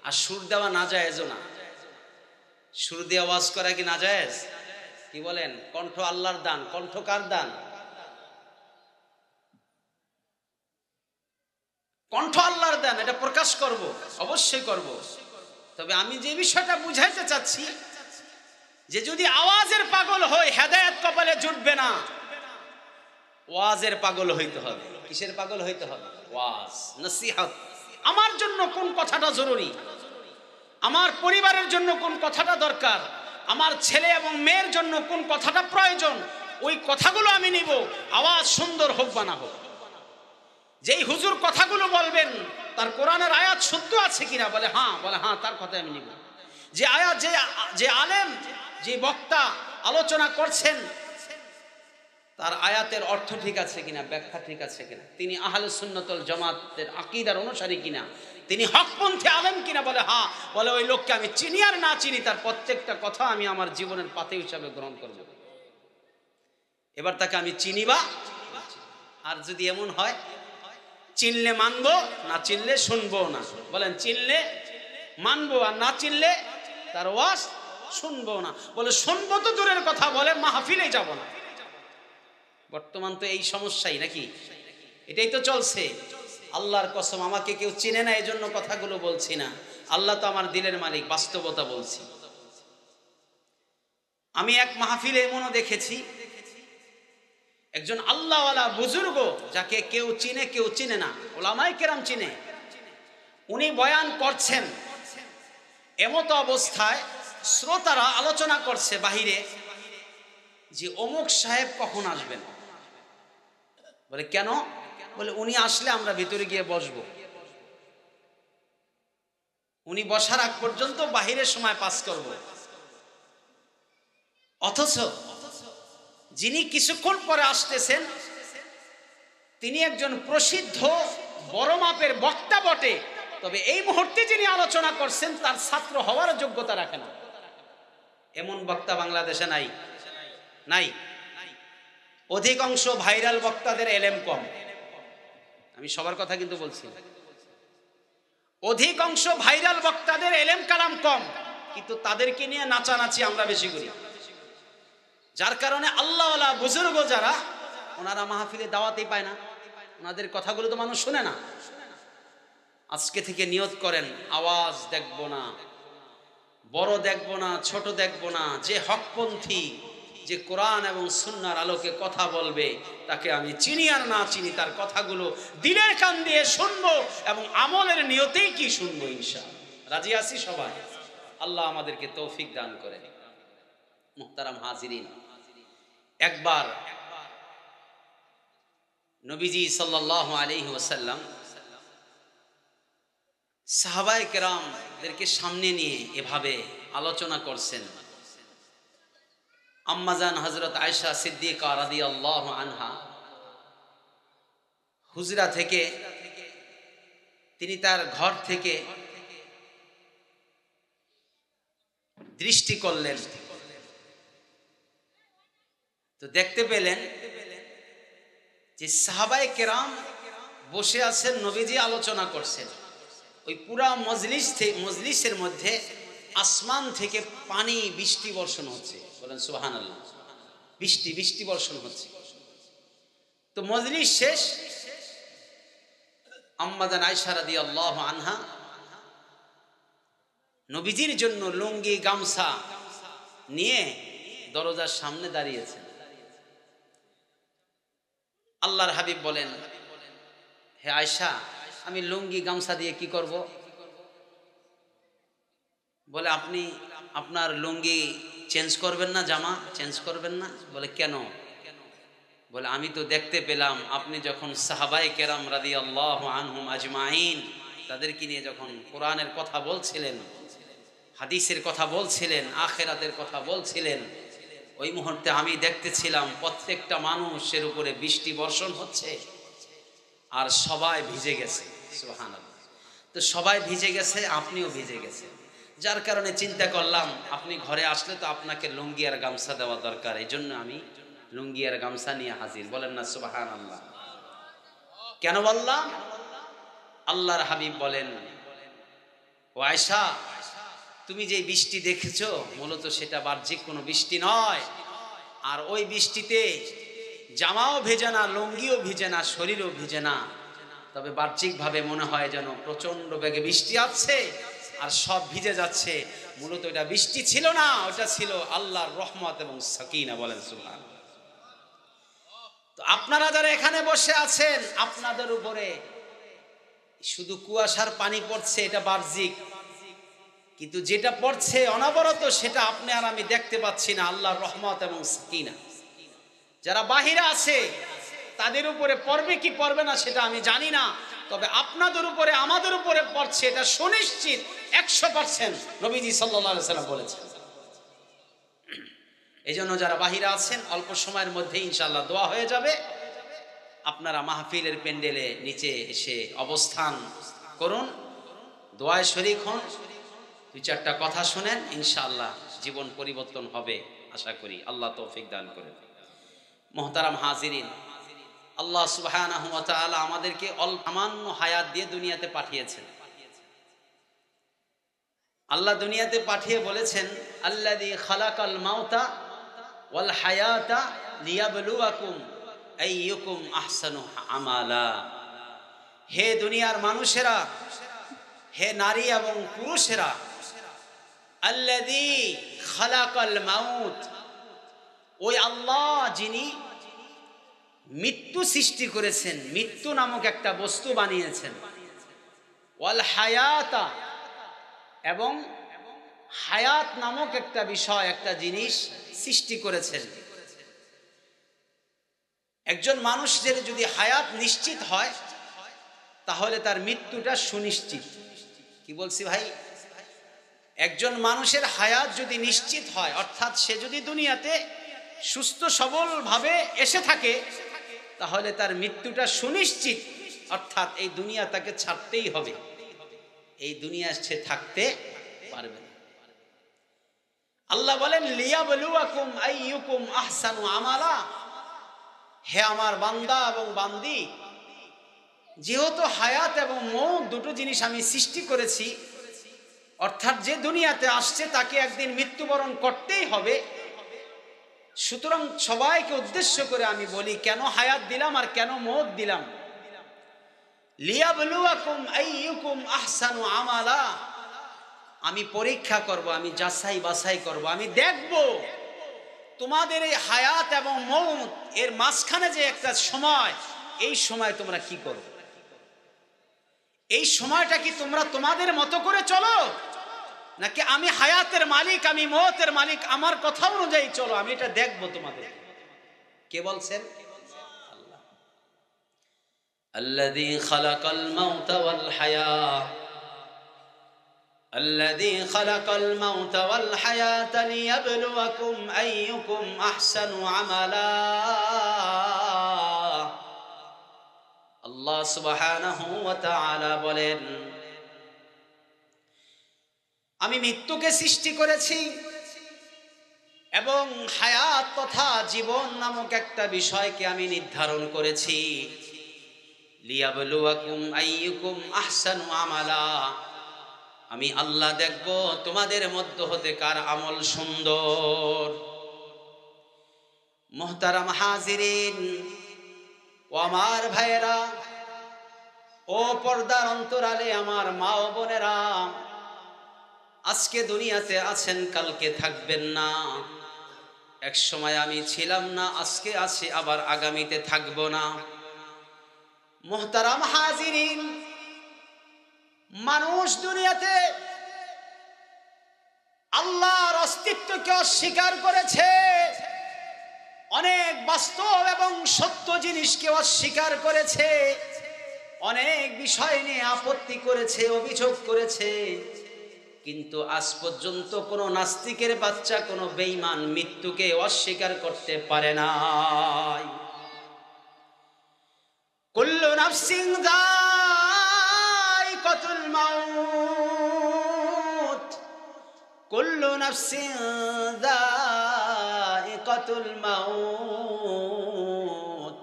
আর সুর দেওয়া না জায়েজও না। সুর দিয়ে আওয়াজ করা কি না জায়েজ? কি বলেন? কণ্ঠ আল্লাহর দান। কণ্ঠ কার দান? কণ্ঠ আল্লাহর দান। এটা প্রকাশ করব, অবশ্যই করব। তবে আমি যে বিষয়টা বুঝাইতে চাচ্ছি, যে যদি আওয়াজের পাগল হয় হেদায়েত কপালে জুটবে না, ওয়াজের পাগল হইতে হবে। কিসের পাগল হইতে হবে? ওয়াজ, নসিহত। আমার জন্য কোন কথাটা জরুরি, আমার পরিবারের জন্য কোন কথাটা দরকার, আমার ছেলে এবং মেয়ের জন্য কোন কথাটা প্রয়োজন, ওই কথাগুলো আমি নিব। আওয়াজ সুন্দর হোক বা না হোক। যেই হুজুর কথাগুলো বলবেন তার কোরআনের আয়াত সত্য আছে কিনা, বলে হ্যাঁ, তার কথা আমি নিব। যে আয়াত, যে আলেম, যে বক্তা আলোচনা করছেন, তার আয়াতের অর্থ ঠিক আছে কিনা, ব্যাখ্যা ঠিক আছে কিনা, তিনি আহলে সুন্নাত ওয়াল জামাতের আকীদার অনুসারী কিনা, তিনি হকপন্থী আলেম কিনা, বলে হ্যাঁ, বলে ওই লোককে আমি চিনি আর না চিনি, তার প্রত্যেকটা কথা আমি আমার জীবনের পাথে হিসাবে গ্রহণ করব। এবার তাকে আমি চিনি বা, আর যদি এমন হয় চিনলে মানবো, না চিনলে শুনবো না। বলেন চিনলে মানবো, আর না চিনলে তার ওয়াজ শুনবো না। বলে শুনবো তো দূরের কথা, বলে মাহফিলে যাব না। বর্তমান তো এই সমস্যাই নাকি? এটাই তো চলছে। আল্লাহর কসম, আমাকে কেউ চিনে না এজন্য কথাগুলো বলছি না। আল্লাহ তো আমার দিলের মালিক, বাস্তবতা বলছি। আমি এক মাহফিলে এমনও দেখেছি, একজন আল্লাহওয়ালা বুজুর্গ, যাকে কেউ চিনে কেউ চিনে না, ওলামায়ে কেরাম চিনে, উনি বয়ান করছেন। এমতো অবস্থায় শ্রোতারা আলোচনা করছে বাহিরে যে অমুক সাহেব কখন আসবেন। বলে কেন? বলে উনি আসলে আমরা ভিতরে গিয়ে বসবো। উনি বসার আগ পর্যন্ত বাহিরের সময় পাস করব। অথচ যিনি কিছুক্ষণ পরে আসতেছেন তিনি একজন প্রসিদ্ধ বড় মাপের বক্তা বটে, তবে এই মুহূর্তে যিনি আলোচনা করছেন তার ছাত্র হওয়ার যোগ্যতা রাখে না। এমন বক্তা বাংলাদেশে নাই, নাই। অধিকাংশ ভাইরাল বক্তাদের এলেম কম। আমি সবার কথা কিন্তু বলছি। অধিকাংশ ভাইরাল বক্তাদের এলেম কালাম কম, কিন্তু তাদেরকে নিয়ে নাচানাচি আমরা বেশি করি। যার কারণে আল্লাহওয়ালা বুজুর্গ যারা, ওনারা মাহফিলে দাওয়াতেই পায় না, ওনাদের কথাগুলো তো মানুষ শুনে না। আজকে থেকে নিয়ত করেন, আওয়াজ দেখব না, বড় দেখব না, ছোট দেখব না। যে হকপন্থী, যে কোরআন এবং সুন্নাহর আলোকে কথা বলবে, তাকে আমি চিনি আর না চিনি, তার কথাগুলো দিলের কান দিয়ে শুনবো এবং আমলের নিয়তেই কি শুনবো ইনশাআল্লাহ। রাজি আছি সবাই? আল্লাহ আমাদেরকে তৌফিক দান করেন। মুহতারাম হাজিরিন, একবার নবীজি সাল্লাল্লাহু আলাইহি ওয়াসাল্লাম সাহাবায়ে কেরামদেরকে সামনে নিয়ে এভাবে আলোচনা করছেন। আম্মাজান হযরত আয়েশা সিদ্দিকা রাদিয়াল্লাহু আনহা হুজরা থেকে, তিনি তার ঘর থেকে দৃষ্টি করলেন, তো দেখতে পেলেন যে সাহাবায়ে কেরাম বসে আছেন, নবীজি আলোচনা করছেন। ওই পুরা মজলিসের মধ্যে আসমান থেকে পানি বৃষ্টি বর্ষণ হচ্ছে। বলেন সুবহানাল্লাহ। বৃষ্টি বর্ষণ হচ্ছে। তো মজলিস শেষ, আম্মাজান আয়েশা রাদিয়াল্লাহু আনহা নবীজির জন্য লুঙ্গি গামছা নিয়ে দরজার সামনে দাঁড়িয়েছেন। আল্লাহর হাবিব বলেন, হে আয়েশা, আমি লুঙ্গি গামছা দিয়ে কি করব? বলে আপনি আপনার লুঙ্গি চেঞ্জ করবেন না, জামা চেঞ্জ করবেন না? বলে কেন? বলে আমি তো দেখতে পেলাম আপনি যখন সাহাবায়ে কেরাম রাদিয়াল্লাহু আনহুম আজমাইন তাদেরকে নিয়ে যখন কোরআনের কথা বলছিলেন, হাদিসের কথা বলছিলেন, আখিরাতের কথা বলছিলেন, ওই মুহূর্তে আমি দেখতেছিলাম প্রত্যেকটা মানুষের উপরে বৃষ্টি বর্ষণ হচ্ছে আর সবাই ভিজে গেছে। সুবহানাল্লাহ। তো সবাই ভিজে গেছে, আপনিও ভিজে গেছেন, যার কারণে চিন্তা করলাম আপনি ঘরে আসলে তো আপনাকে লুঙ্গি আর গামছা দেওয়া দরকার, এই জন্য আমি লুঙ্গি আর গামছা নিয়ে হাজির। বলেন না সুবহানাল্লাহ। কেন বললাম? আল্লাহর হাবিব বলেন, ও আয়েশা, তুমি যে বৃষ্টি দেখেছো মূলত সেটা বাহ্যিক কোনো বৃষ্টি নয়। আর ওই বৃষ্টিতে জামাও ভেজে না, লুঙ্গিও ভিজে না, শরীরও ভিজে না। তবে বাহ্যিকভাবে মনে হয় যেন প্রচন্ড বেগে বৃষ্টি আসছে আর সব ভিজে যাচ্ছে। মূলত এটা বৃষ্টি ছিল না, ওটা ছিল আল্লাহর রহমত এবং সাকিনা। বলেন সুবহানাল্লাহ। তো আপনারা যারা এখানে বসে আছেন, আপনাদের উপরে শুধু কুয়াশার পানি পড়ছে, এটা বাহ্যিক। কিন্তু যেটা পড়ছে অনবরত, সেটা আপনি আর আমি দেখতে পাচ্ছি না, আল্লাহর রহমত এবং সাকিনা। যারা বাহিরে আছে তাদের উপরে পড়বে কি পড়বে না সেটা আমি জানি না, তবে আপনাদের উপরে আমাদের উপরে পড়ছে, এটা সুনিশ্চিত 100%। নবীজি সাল্লাল্লাহু আলাইহি ওয়াসাল্লাম বলেছেন। এই জন্য যারা বাহিরে আছেন, অল্প সময়ের মধ্যে ইনশাআল্লাহ দোয়া হয়ে যাবে। আপনারা মাহফিলের প্যান্ডেলে নিচে এসে অবস্থান করুন, দোয়ায় শরীক হন, 2-4টা কথা শুনেন, ইনশাআল্লাহ জীবন পরিবর্তন হবে আশা করি। আল্লাহ তৌফিক দান করেন। মুহতারাম হাজিরিন, আল্লাহ সুবহানাহু ওয়া তাআলা আমাদেরকে সামান্য হায়াত দিয়ে দুনিয়াতে পাঠিয়েছেন। আল্লাহ দুনিয়াতে পাঠিয়ে বলেছেন, আল্লাযী খালাকাল মাউতা ওয়াল হায়াতা লিয়াবলুয়াকুম আইয়ুকুম আহসানু আমালা। হে দুনিয়ার মানুষেরা, হে নারী এবং পুরুষেরা, আল্লাযী খালাকাল মাউত, ওই আল্লাহ যিনি মৃত্যু সৃষ্টি করেছেন, মৃত্যু নামক একটা বস্তু বানিয়েছেন, ওয়াল হায়াতা, এবং হায়াত নামক একটা বিষয়, একটা জিনিস সৃষ্টি করেছেন। একজন মানুষের যদি হায়াত নিশ্চিত হয় তাহলে তার মৃত্যুটা সুনিশ্চিত। কি বলছি ভাই? একজন মানুষের হায়াত যদি নিশ্চিত হয়, অর্থাৎ সে যদি দুনিয়াতে সুস্থ সবল ভাবে এসে থাকে, তাহলে তার মৃত্যুটা সুনিশ্চিত। অর্থাৎ এই দুনিয়া তাকে ছাড়তেই হবে, এই দুনিয়া সে থাকতে পারবে না। আল্লাহ বলেন, লিয়াবলুয়াকুম আইয়ুকুম আহসানু আমালা। হে আমার বান্দা এবং বান্দি, যেহেতু হায়াত এবং মৌত দুটো জিনিস আমি সৃষ্টি করেছি, অর্থাৎ যে দুনিয়াতে আসছে তাকে একদিন মৃত্যুবরণ করতেই হবে। সুতরাং সবাইকে উদ্দেশ্য করে আমি বলি, কেন হায়াত দিলাম আর কেন মৌত দিলাম? লিয়াবলুয়াকুম আইয়ুকুম আহসানু আমালা। আমি পরীক্ষা করব, আমি যাচাই বাছাই করব, আমি দেখব তোমাদের এই হায়াত এবং মৌত এর মাঝখানে যে একটা সময়, এই সময় তোমরা কি করো? এই সময়টা কি তোমরা তোমাদের মতো করে চলো, নাকি আমি হায়াতের মালিক, আমি মৌতের মালিক, আমার কথা অনুযায়ী চলো? আমি এটা দেখব তোমাদের। কে বলছেন? আল্লাহ। আল্লাযী খালাকাল মাউতা ওয়াল হায়াত, আল্লাযী খালাকাল মাউতা ওয়াল হায়াতা লিয়াবলুয়াকুম আইয়ুকুম আহসানু আমালা। আল্লাহ সুবহানাহু ওয়া তাআলা বলেন, আমি মৃত্যুকে সৃষ্টি করেছি এবং হায়াত তথা জীবন নামক একটা বিষয়কে আমি নির্ধারণ করেছি। লিয়াবলুয়াকুম আইয়ুকুম আহসানু আমালা। আমি আল্লাহ দেখব তোমাদের মধ্য হতে কার আমল সুন্দর। মুহতারাম হাজিরিন ও আমার ভাইয়েরা, ও পর্দার অন্তরালে আমার মা ও বোনেরা, আজকে দুনিয়াতে আছেন, কালকে থাকবেন না। এক সময় আমি ছিলাম না, আজকে আছি, আবার আগামীতে থাকবো না। মুহতারাম হাজিরিন, মানুষ দুনিয়াতে আল্লাহর অস্তিত্বকে অস্বীকার করেছে, অনেক বাস্তব এবং সত্য জিনিসকে অস্বীকার করেছে, অনেক বিষয় নিয়ে আপত্তি করেছে, অভিযোগ করেছে, কিন্তু আজ পর্যন্ত কোন নাস্তিকের বাচ্চা, কোন বেঈমান মৃত্যুকে অস্বীকার করতে পারে নাই। কুল্লু নাফসিন যায়িকাতুল মাউত, কুল্লু নাফসিন যায়িকাতুল মাউত।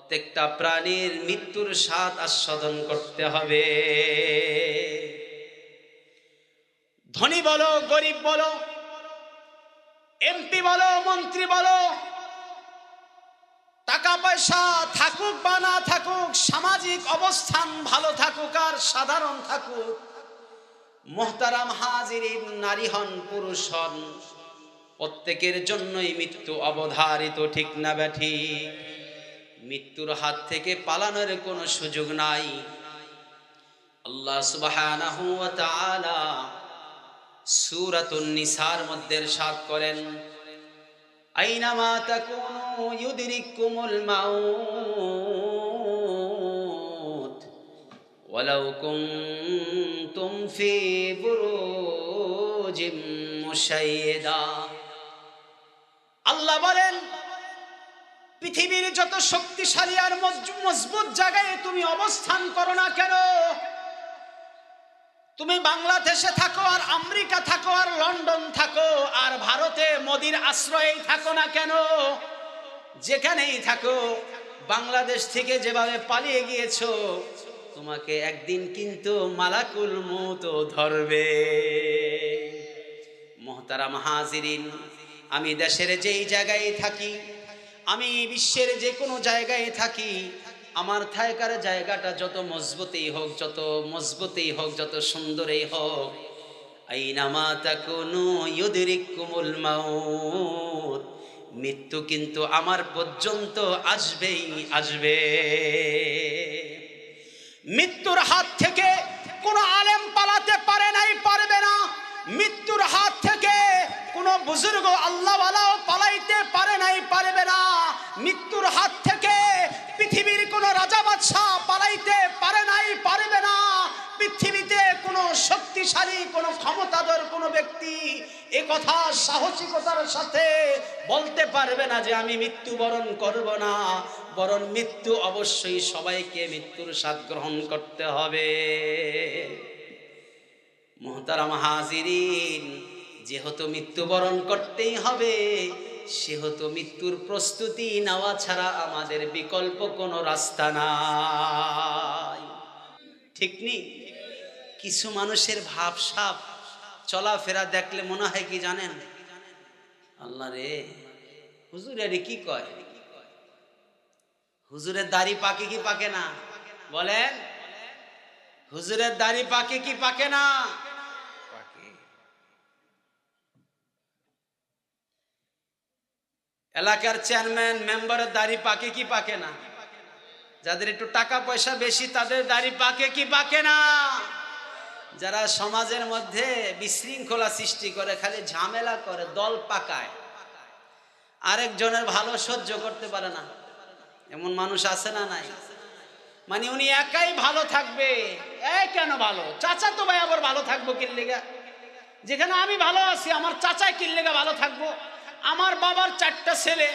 প্রত্যেকটা প্রাণীর মৃত্যুর স্বাদ আস্বাদন করতে হবে। ধনী বলো, গরিব বলো, এমপি বলো, মন্ত্রী বলো, টাকা পয়সা থাকুক বা না থাকুক, সামাজিক অবস্থান ভালো থাকুক আর সাধারণ থাকুক, মুহতারাম হাজিরিন, নারী হন পুরুষ হন, প্রত্যেকের জন্যই মৃত্যু অবধারিত, ঠিক না ব্যাঠিক? মৃত্যুর হাত থেকে পালানোর কোনো সুযোগ নাই। আল্লাহ সুবহানাহু ওয়া তাআলা সূরাতুন নিসার মধ্যে ইরশাদ করেন, আইনামা তাকুনু ইউদরিকুমুল মাউত ওয়ালাউ কুনতুম ফি বুরুজিম মুশাইয়্যিদা। আল্লাহ বলেন, পৃথিবীর যত শক্তিশালী আর মজবুত জায়গায় তুমি অবস্থান করো না কেন, তুমি বাংলাদেশে থাকো আর আমেরিকা থাকো আর লন্ডন থাকো আর ভারতে মোদির আশ্রয়ে থাকো না কেন, যেখানেই থাকো, বাংলাদেশ থেকে যেভাবে পালিয়ে গিয়েছো, তোমাকে একদিন কিন্তু মালাকুল মউত ধরবে। মুহতারাম হাজিরিন, আমি দেশের যেই জায়গায় থাকি, আমি বিশ্বের যে কোনো জায়গায় থাকি, আমার থাকার জায়গাটা যত মজবুতই হোক, যত সুন্দরই হোক, আইনামা তাকুনু ইউদরিকুমুল মাউত, মৃত্যু কিন্তু আমার পর্যন্ত আসবেই আসবে। মৃত্যুর হাত থেকে কোনো আলেম পালাতে পারে নাই, পারবে না। মৃত্যুর হাত থেকে কোনো বুজুর্গ আল্লাহওয়ালাও পালাইতে পারে নাই, পারবে না। মৃত্যুর হাত থেকে পৃথিবীর কোনো রাজা বাদশাহ পালাইতে পারে নাই, পারবে না। পৃথিবীতে কোনো শক্তিশালী, কোনো ক্ষমতাধর কোনো ব্যক্তি এ কথা সাহসিকতার সাথে বলতে পারবে না যে আমি মৃত্যুবরণ করব না, বরং মৃত্যু অবশ্যই সবাইকে মৃত্যুর স্বাদ গ্রহণ করতে হবে। মুহতারাম হাজিরিন, যেহেতু মৃত্যুবরণ করতেই হবে, সেহেতু মৃত্যুর প্রস্তুতি নেওয়া ছাড়া আমাদের বিকল্প কোনো রাস্তা নাই, ঠিক নেই? কিছু মানুষের ভাবসাব চলাফেরা দেখলে মনে হয় কি জানেন, আল্লাহ রে, হুজুরের কি কয়, হুজুরের দাড়ি পাকে কি পাকে না? বলেন, হুজুরের দাড়ি পাকে কি পাকে না? এলাকার চেয়ারম্যান মেম্বারের দাড়ি পাকে কি পাকে না? যাদের একটু টাকা পয়সা বেশি তাদের দাড়ি পাকে কি পাকে না? যারা সমাজের মধ্যে বিশৃঙ্খলা সৃষ্টি করে, খালি ঝামেলা করে, দল পাকায়, আরেকজনের ভালো সহ্য করতে পারে না, এমন মানুষ আছে না নাই? মানে উনি একাই ভালো থাকবে, কেন ভালো, চাচা তো ভাই আবার ভালো থাকবো কিল্লেগা? যেখানে আমি ভালো আছি, আমার চাচাই কিল্লেগা ভালো থাকবো? আমার বাবার 4টা ছেলে,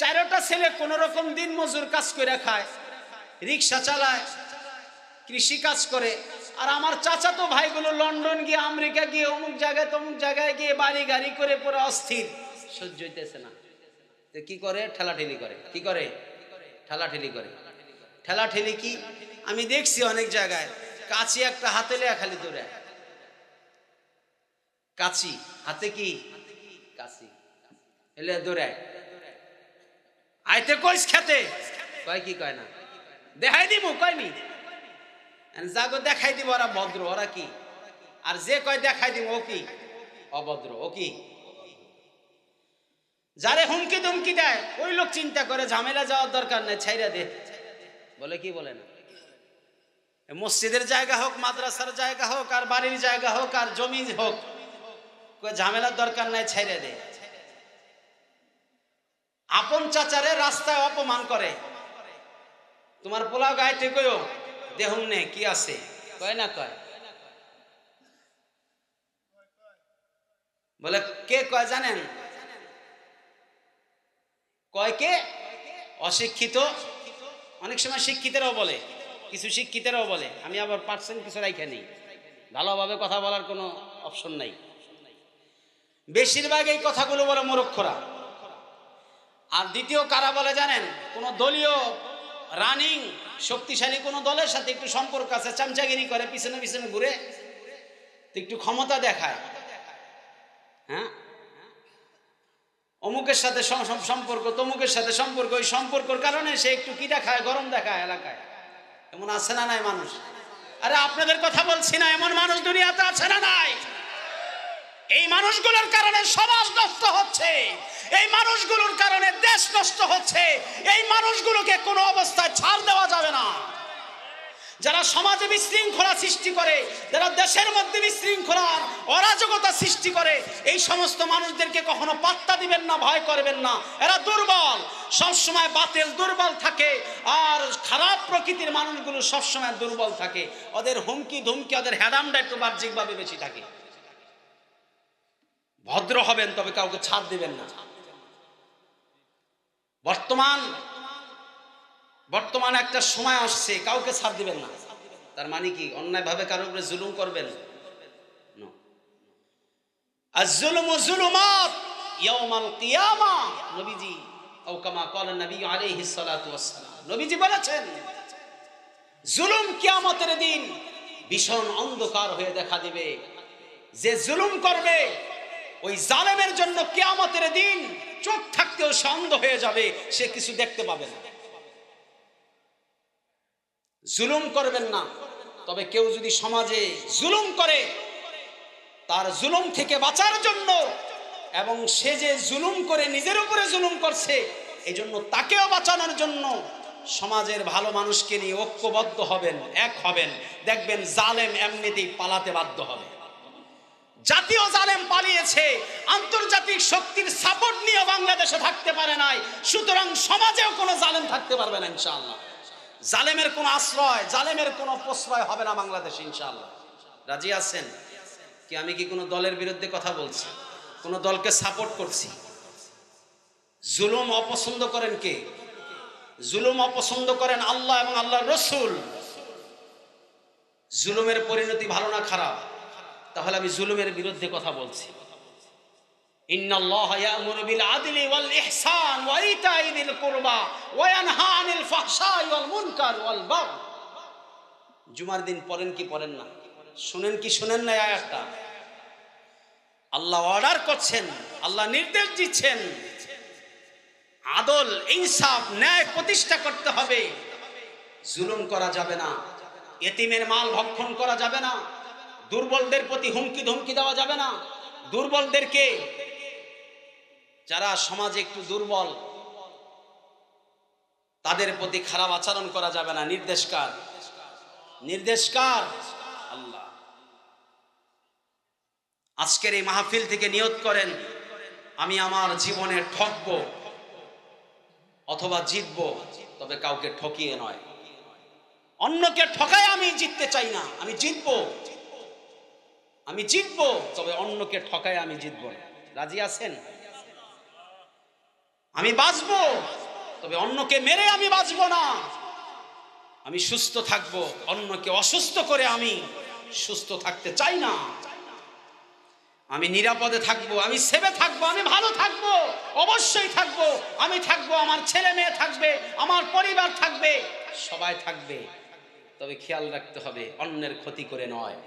4টা ছেলে কোন রকম দিন মজুর কাজ করে খায়, রিক্সা চালায়, কৃষি কাজ করে, আর আমার চাচা তো ভাইগুলো লন্ডন গিয়ে, আমেরিকা গিয়ে, অমুক জায়গায় তমুক জায়গায় গিয়ে বাড়ি গাড়ি করে পরে অস্থির, সহ্য হইতেছে না, তো কি করে? ঠেলাঠেলি করে। কি করে? ঠেলাঠেলি করে। ঠেলাঠেলি কি আমি দেখছি অনেক জায়গায়, কাঁচি একটা হাতে লেয়া খালি দৌড়ে, কাঁচি হাতে, কি কাঁচি এলে দৌড়ায়, আইতে কইস খেতে, কয় কি কয় না, দেখাই দিব, কয়নি যাগো দেখাই দিব, ওরা ভদ্র, ওরা কি, আর যে কয় দেখাই দিব ও কি অভদ্র, ও কি? যারে হুমকি ধুমকি দেয় ওই লোক চিন্তা করে ঝামেলা যাওয়ার দরকার নেই, ছাইরা দে, বলে কি বলে না? মসজিদের জায়গা হোক, মাদ্রাসার জায়গা হোক, আর বাড়ির জায়গা হোক, আর জমি হোক, ঝামেলার দরকার নাই, ছাইরা দে। আপন চাচারে রাস্তায় অপমান করে, তোমার পোলাও গাইতে কইও দেহুম নে কি আছে, কয় না কয়? বলে কে কয় জানেন? কয় কে? অশিক্ষিত, অনেক সময় শিক্ষিতরাও বলে, কিছু শিক্ষিতরাও বলে, আমি আবার পার্সেন্ট কিছু রাইখা নেই, ভালোভাবে কথা বলার কোনো অপশন নাই। বেশিরভাগ এই কথাগুলো বলে মূর্খরা। আর দ্বিতীয় কারা বলে জানেন? কোন দলীয় রানিং শক্তিশালী কোনো দলের সাথে একটু সম্পর্ক আছে, চামচাগিরি করে, পিছনে পিছনে ঘুরে একটু ক্ষমতা দেখায়, হ্যাঁ, অমুকের সাথে সম্পর্ক, তমুকের সাথে সম্পর্ক, ওই সম্পর্কের কারণে সে একটু কি দেখায়, গরম দেখায় এলাকায়। এমন আছে না নাই মানুষ? আরে আপনাদের কথা বলছি না, এমন মানুষ দুনিয়াতে আছে না নাই? এই মানুষগুলোর কারণে সমাজ নষ্ট হচ্ছে, এই মানুষগুলোর কারণে দেশ নষ্ট হচ্ছে। এই মানুষগুলোকে কোনো অবস্থায় ছাড় দেওয়া যাবে না। যারা সমাজে বিশৃঙ্খলা সৃষ্টি করে, যারা দেশের মধ্যে বিশৃঙ্খলা অরাজকতা সৃষ্টি করে, এই সমস্ত মানুষদেরকে কখনো পাত্তা দিবেন না, ভয় করবেন না। এরা দুর্বল, সবসময় বাতিল দুর্বল থাকে, আর খারাপ প্রকৃতির মানুষগুলো সবসময় দুর্বল থাকে। ওদের হুমকি ধুমকি, ওদের হ্যাডামটা একটু বাহ্যিকভাবে বেশি থাকে। ভদ্র হবেন, তবে কাউকে ছাড় দিবেন না। বর্তমান একটা সময় আসছে, কাউকে ছাড় দিবেন না। তার মানে কি অন্যায় ভাবে কারোর উপরে জুলুম করবেন? আয-যুলমু যুলুমাত ইয়াউমাল কিয়ামা, নবীজি ও কামা ক্বালা নবী আলাইহিস সালাতু ওয়াস সালাম, নবীজি বলেছেন জুলুম কিয়ামতের দিন ভীষণ অন্ধকার হয়ে দেখা দিবে। যে জুলুম করবে ওই জালেমের জন্য কিয়ামতের দিন চোখ থাকতেও সে অন্ধ হয়ে যাবে, সে কিছু দেখতে পাবে না। জুলুম করবেন না। তবে কেউ যদি সমাজে জুলুম করে, তার জুলুম থেকে বাঁচার জন্য, এবং সে যে জুলুম করে নিজের উপরে জুলুম করছে, এই জন্য তাকেও বাঁচানোর জন্য সমাজের ভালো মানুষকে নিয়ে ঐক্যবদ্ধ হবেন, এক হবেন, দেখবেন জালেম এমনিতেই পালাতে বাধ্য হবে। জাতীয় জালেম পালিয়েছে, আন্তর্জাতিক শক্তির সাপোর্ট নিয়ে বাংলাদেশে থাকতে পারে নাই, সুতরাং সমাজেও কোনো জালেম থাকতে পারবে না ইনশাআল্লাহ। জালেমের কোনো আশ্রয়, জালেমের কোনো প্রশ্রয় হবে না বাংলাদেশে ইনশাআল্লাহ। রাজি আছেন কি? আমি কি কোনো দলের বিরুদ্ধে কথা বলছি? কোনো দলকে সাপোর্ট করছি? জুলুম অপছন্দ করেন কে? জুলুম অপছন্দ করেন আল্লাহ এবং আল্লাহর রাসূল। জুলুমের পরিণতি ভালো না খারাপ? তাহলে আমি জুলুমের বিরুদ্ধে কথা বলছি। ইন্নাল্লাহা ইয়া'মুরু বিল আদলি ওয়াল ইহসান ওয়া ইতাই যিল কুরবা ওয়া ইয়ানহা আনিল ফাহশাই ওয়াল মুনকার ওয়াল বাগয়। জুমার দিন পড়েন কি পড়েন না? শুনেন কি শুনেন না? আয়াতটা আল্লাহ অর্ডার করছেন, আল্লাহ নির্দেশ দিচ্ছেন, আদল, ইনসাফ, ন্যায় প্রতিষ্ঠা করতে হবে। জুলুম করা যাবে না, এতিমের মাল ভক্ষণ করা যাবে না, দুর্বলদের প্রতি হুমকি ধমকি দেওয়া যাবে না, দুর্বলদেরকে, যারা সমাজে একটু দুর্বল, তাদের প্রতি খারাপ আচরণ করা যাবে না। নির্দেশকার, নির্দেশকার আল্লাহ। আজকের এই মাহফিল থেকে নিয়ত করেন, আমি আমার জীবনে ঠকবো অথবা জিতবো, তবে কাউকে ঠকিয়ে নয়। অন্যকে ঠকায় আমি জিততে চাই না, আমি জিতবো, আমি জিতবো, তবে অন্যকে ঠকায় আমি জিতবো না। রাজি আছেন? আমি বাঁচবো, তবে অন্যকে মেরে আমি বাঁচবো না। আমি সুস্থ থাকবো, অন্যকে অসুস্থ করে আমি সুস্থ থাকতে চাই না। আমি নিরাপদে থাকবো, আমি সেভে থাকবো, আমি ভালো থাকবো, অবশ্যই থাকবো। আমি থাকবো, আমার ছেলে মেয়ে থাকবে, আমার পরিবার থাকবে, সবাই থাকবে। তবে খেয়াল রাখতে হবে অন্যের ক্ষতি করে নয়।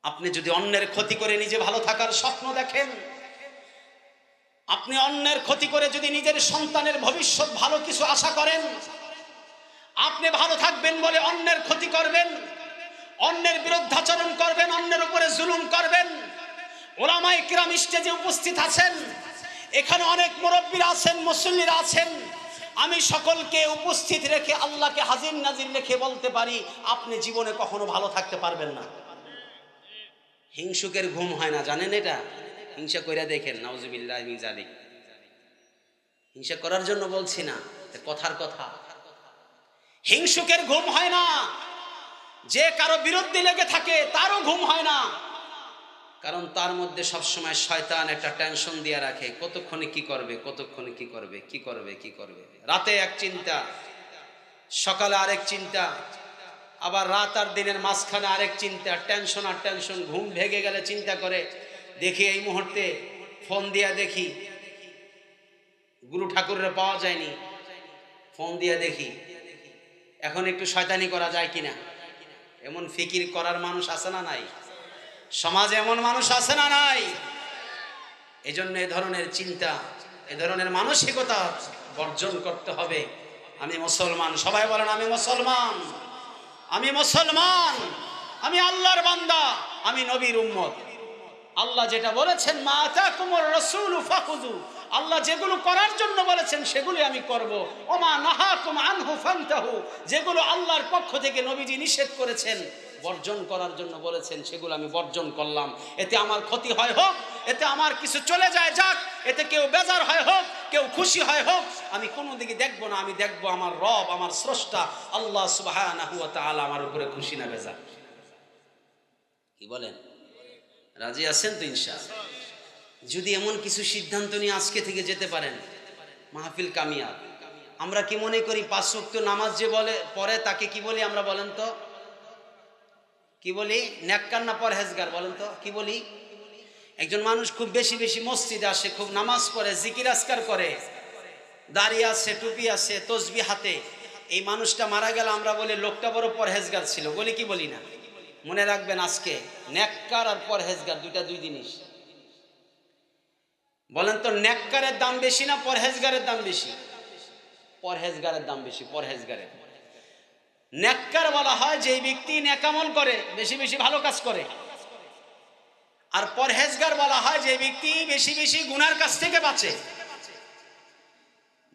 আপনি যদি অন্যের ক্ষতি করে নিজে ভালো থাকার স্বপ্ন দেখেন, আপনি অন্যের ক্ষতি করে যদি নিজের সন্তানের ভবিষ্যৎ ভালো কিছু আশা করেন, আপনি ভালো থাকবেন বলে অন্যের ক্ষতি করবেন, অন্যের বিরুদ্ধাচরণ করবেন, অন্যের উপরে জুলুম করবেন। ওলামায়ে কিরাম স্টেজে উপস্থিত আছেন, এখানে অনেক মুরব্বীরা আছেন, মুসল্লিরা আছেন। আমি সকলকে উপস্থিত রেখে, আল্লাহকে হাজির নাজির রেখে বলতে পারি, আপনি জীবনে কখনো ভালো থাকতে পারবেন না। হিংসুকের ঘুম হয় না, জানেন এটা? হিংসা কইরা দেখেন, নাউজুবিল্লাহি মিন যালিক। হিংসা করার জন্য বলছি না, কথার কথা। হিংসুকের ঘুম হয় না, যে কারো বিরুদ্ধে লেগে থাকে তারও ঘুম হয় না, কারণ তার মধ্যে সবসময় শয়তান একটা টেনশন দিয়ে রাখে, কতক্ষণে কি করবে, কতক্ষণে কি করবে, কি করবে, কি করবে। রাতে এক চিন্তা, সকালে আরেক চিন্তা, আবার রাত আর দিনের মাঝখানে আরেক চিন্তা, টেনশন আর টেনশন। ঘুম ভেঙে গেলে চিন্তা করে, দেখি এই মুহূর্তে ফোন দিয়া দেখি গুরু ঠাকুরের পাওয়া যায়নি, ফোন দিয়ে দেখি এখন একটু শয়তানি করা যায় কিনা। এমন ফিকির করার মানুষ আছে না নাই? সমাজে এমন মানুষ আছে না নাই? এজন্য এ ধরনের চিন্তা, এ ধরনের মানসিকতা বর্জন করতে হবে। আমি মুসলমান, সবাই বলেন আমি মুসলমান, আমি মুসলমান, আমি আল্লাহর বান্দা, আমি নবীর উম্মত। আল্লাহ যেটা বলেছেন মা আতাকুমুর রাসূলু ফাখুযু, আল্লাহ যেগুলো করার জন্য বলেছেন সেগুলো আমি করব। ওমা নাহাকুম আনহু ফান্তাহু, যেগুলো আল্লাহর পক্ষ থেকে নবীজি নিষেধ করেছেন, বর্জন করার জন্য বলেছেন, সেগুলো আমি বর্জন করলাম। এতে আমার ক্ষতি হয় হোক, এতে আমার কিছু চলে যায় যাক, এতে কেউ বেজার হয় হোক, কেউ খুশি হয় হোক, আমি কোনো দিকে দেখবো না। আমি দেখবো আমার রব, আমার স্রষ্টা আল্লাহ সুবহানাহু ওয়া তাআলা আমার উপরে খুশি না বেজার। কি বলেন? রাজি আছেন তো ইনশাআল্লাহ? যদি এমন কিছু সিদ্ধান্ত নিয়ে আজকে থেকে যেতে পারেন, মাহফিল কামিয়াব। আমরা কি মনে করি 5 ওয়াক্ত নামাজ যে বলে পড়ে তাকে কি বলি আমরা, বলেন তো? কি বলি? নেককার না পরহেজগার? বলেন তো কি বলি? একজন মানুষ খুব বেশি বেশি মসজিদে আসে, খুব নামাজ পড়ে, জিকির আজকার করে, দাড়ি আছে, টুপি আছে, তসবিহ হাতে, এই মানুষটা মারা গেল আমরা বলি লোকটা বড় পরহেজগার ছিল, বলি কি বলি না? মনে রাখবেন আজকে নেককার আর পরহেজগার দুইটা দুই জিনিস। বলেন তো নেককারের দাম বেশি না পরহেজগারের দাম বেশি? পরহেজগারের দাম বেশি। পরহেজগারের, নেককার বলা হয় যে ব্যক্তি নেকামল করে, বেশি বেশি ভালো কাজ করে। আর পরহেজগার বলা হয় যে ব্যক্তি বেশি বেশি গুনার কাছ থেকে বাঁচে,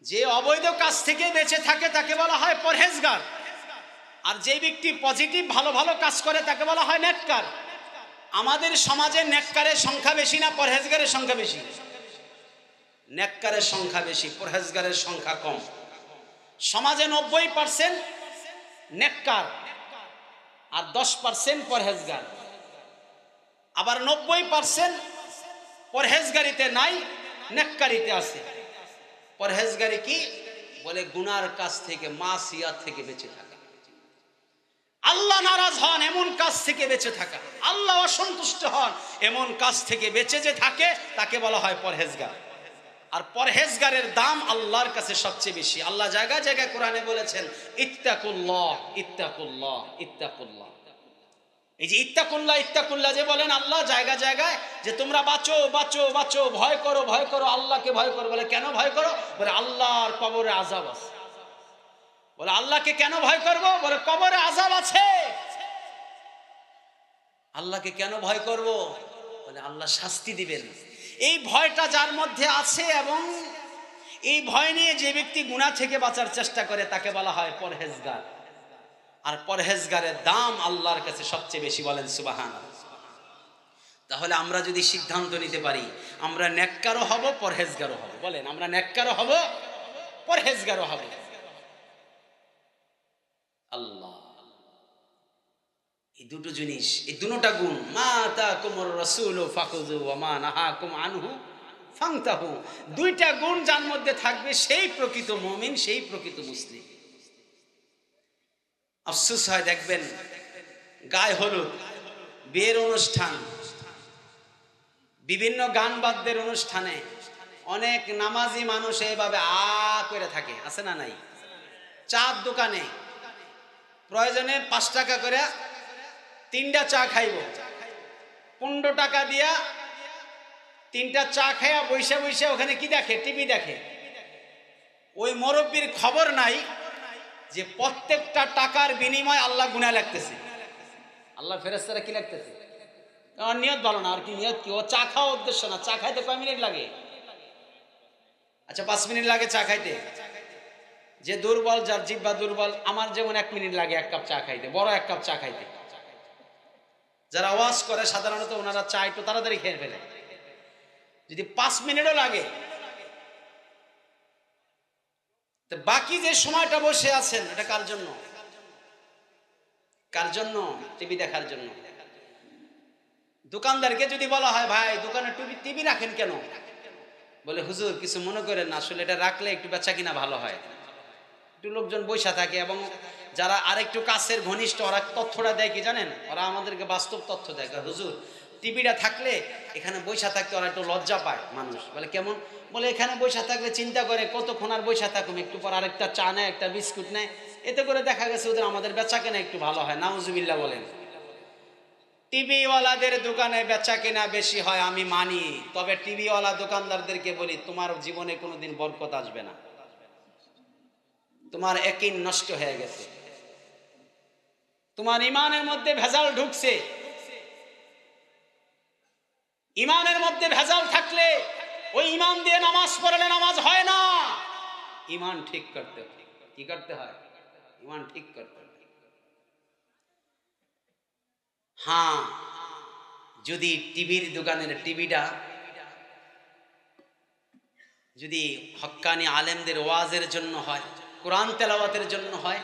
যে অবৈধ কাজ থেকে বেঁচে থাকে তাকে বলা হয় পরহেজগার। আর যে ব্যক্তি পজিটিভ ভালো ভালো কাজ করে তাকে বলা হয় নেককার। আমাদের সমাজে নেককারের সংখ্যা বেশি না পরহেজগারের সংখ্যা বেশি? নেককারের সংখ্যা বেশি, পরহেজগারের সংখ্যা কম। সমাজে 90% নেককার আর 10% পরহেজগার। আবার 90% পরহেজগারিতে নাই, নেককারিতে আছে। পরহেজগারি কি বলে? গুনার কাজ থেকে, মাসিয়াত থেকে বেঁচে থাকা, আল্লাহ নারাজ হন এমন কাজ থেকে বেঁচে থাকা, আল্লাহ অসন্তুষ্ট হন এমন কাজ থেকে বেঁচে যে থাকে তাকে বলা হয় পরহেজগার। আর পরহেজগারের দাম আল্লাহর কাছে সবচেয়ে বেশি। আল্লাহ জায়গায় জায়গায় কোরআনে বলেছেন ইত্তাকুল্লাহ, ইত্তাকুল্লাহ, ইত্তাকুল্লাহ। এই যে ইত্তাকুল্লাহ, ইত্তাকুল্লাহ যে বলেন আল্লাহ জায়গায় জায়গায়, যে তোমরা বাঁচো বাঁচো বাঁচো, ভয় করো ভয় করো, আল্লাহকে ভয় করো। বলে কেন ভয় করো? বলে আল্লাহর কবরে আযাব আছে। বলে আল্লাহকে কেন ভয় করব? বলে কবরে আযাব আছে। আল্লাহকে কেন ভয় করব? বলে আল্লাহ শাস্তি দিবেন। এই ভয়টা যার মধ্যে আছে এবং এই ভয় নিয়ে যে ব্যক্তি গুনাহ থেকে বাঁচার চেষ্টা করে তাকে বলা হয় পরহেজগার। আর পরহেজগারের দাম আল্লাহর কাছে সবচেয়ে বেশি। বলেন সুবহানাল্লাহ। তাহলে আমরা যদি সিদ্ধান্ত নিতে পারি আমরা নেককারও হব, পরহেজগারও হব। বলেন আমরা নেককারও হব, পরহেজগারও হব। আল্লাহ এই দুটো জিনিস, এই দুটোটা গুণ, মা আতাকুমুর রাসূলু ফাখুযু ওয়া মা নাহাকুম আনহু ফান্তাহু, দুইটা গুণ যার মধ্যে থাকবে সেই প্রকৃত মুমিন, সেই প্রকৃত মুসলিম। আফসোস হয় দেখবেন গায়ে হলুদ, বিয়ের অনুষ্ঠান, বিভিন্ন গান বাদ্যের অনুষ্ঠানে অনেক নামাজি মানুষ এইভাবে করে থাকে, আছে না নাই? চার দোকানে প্রয়োজনে 5 টাকা করে 3টা চা খাইব, 15 টাকা দিয়া 3টা চা খাইয়া বৈশা বৈশা ওখানে কি দেখে? টিভি দেখে। ওই মুরব্বির খবর নাই যে প্রত্যেকটা টাকার বিনিময়ে আল্লাহ গুনাহ লাগতেছে, আল্লাহ ফেরেশতারা কি লাগতেছে। আমার নিয়ত ভালো না, আর কি নিয়ত কি? ও চা খাওয়া উদ্দেশ্য না। চা খাইতে কয় মিনিট লাগে? আচ্ছা 5 মিনিট লাগে চা খাইতে। যে দুর্বল, যার জিহ্বা দুর্বল, আমার যেমন 1 মিনিট লাগে 1 কাপ চা খাইতে, বড় 1 কাপ চা খাইতে। যারা ওয়াজ করে সাধারণত ওনারা চা একটু তাড়াতাড়ি খেয়ে ফেলে। যদি 5 মিনিটও লাগে, তো বাকি যে সময়টা বসে আছেন এটা কার জন্য? কার জন্য? টিভি দেখার জন্য। দোকানদারকে যদি বলা হয় ভাই দোকানে টিভি রাখেন কেন? বলে হুজুর কিছু মনে করেন না, আসলে এটা রাখলে একটু বেচা কিনা ভালো হয়, একটু লোকজন বসে থাকে। এবং যারা আরেকটু কাছের ঘনিষ্ঠ ওরা তথ্যটা দেয় কি জানেন? ওরা আমাদেরকে বাস্তব তথ্য দেয়। হুজুর টিভিটা থাকলে এখানে বৈশা থাকতে ওরা একটু লজ্জা পায় মানুষ। বলে কেমন? বলে এখানে বৈশা থাকলে চিন্তা করে কতক্ষণ আর বৈশা থাকুম, একটু পর আরেকটা চা নেয়, একটা বিস্কুট নেয়, এতে করে দেখা গেছে ওদের আমাদের বেচা কেনা একটু ভালো হয়। নাউজুবিল্লাহ বলেন। টিভিওয়ালাদের দোকানে বেচা কেনা বেশি হয় আমি মানি, তবে টিভিওয়ালা দোকানদারদেরকে বলি তোমার জীবনে কোনোদিন বরকত আসবে না, তোমার ইয়াকিন নষ্ট হয়ে গেছে, তোমার ইমানের মধ্যে ভেজাল ঢুকছে। ইমানের মধ্যে ভেজাল থাকলে ওই ইমান দিয়ে নামাজ পড়লে নামাজ হয় না। ইমান ঠিক করতে হয়। কি করতে হয়? ইমান ঠিক করতে হয়। হ্যাঁ, যদি টিভির দোকানের টিভিটা যদি হক্কানি আলেমদের ওয়াজের জন্য হয়, কোরআন তেলাওয়াতের জন্য হয়,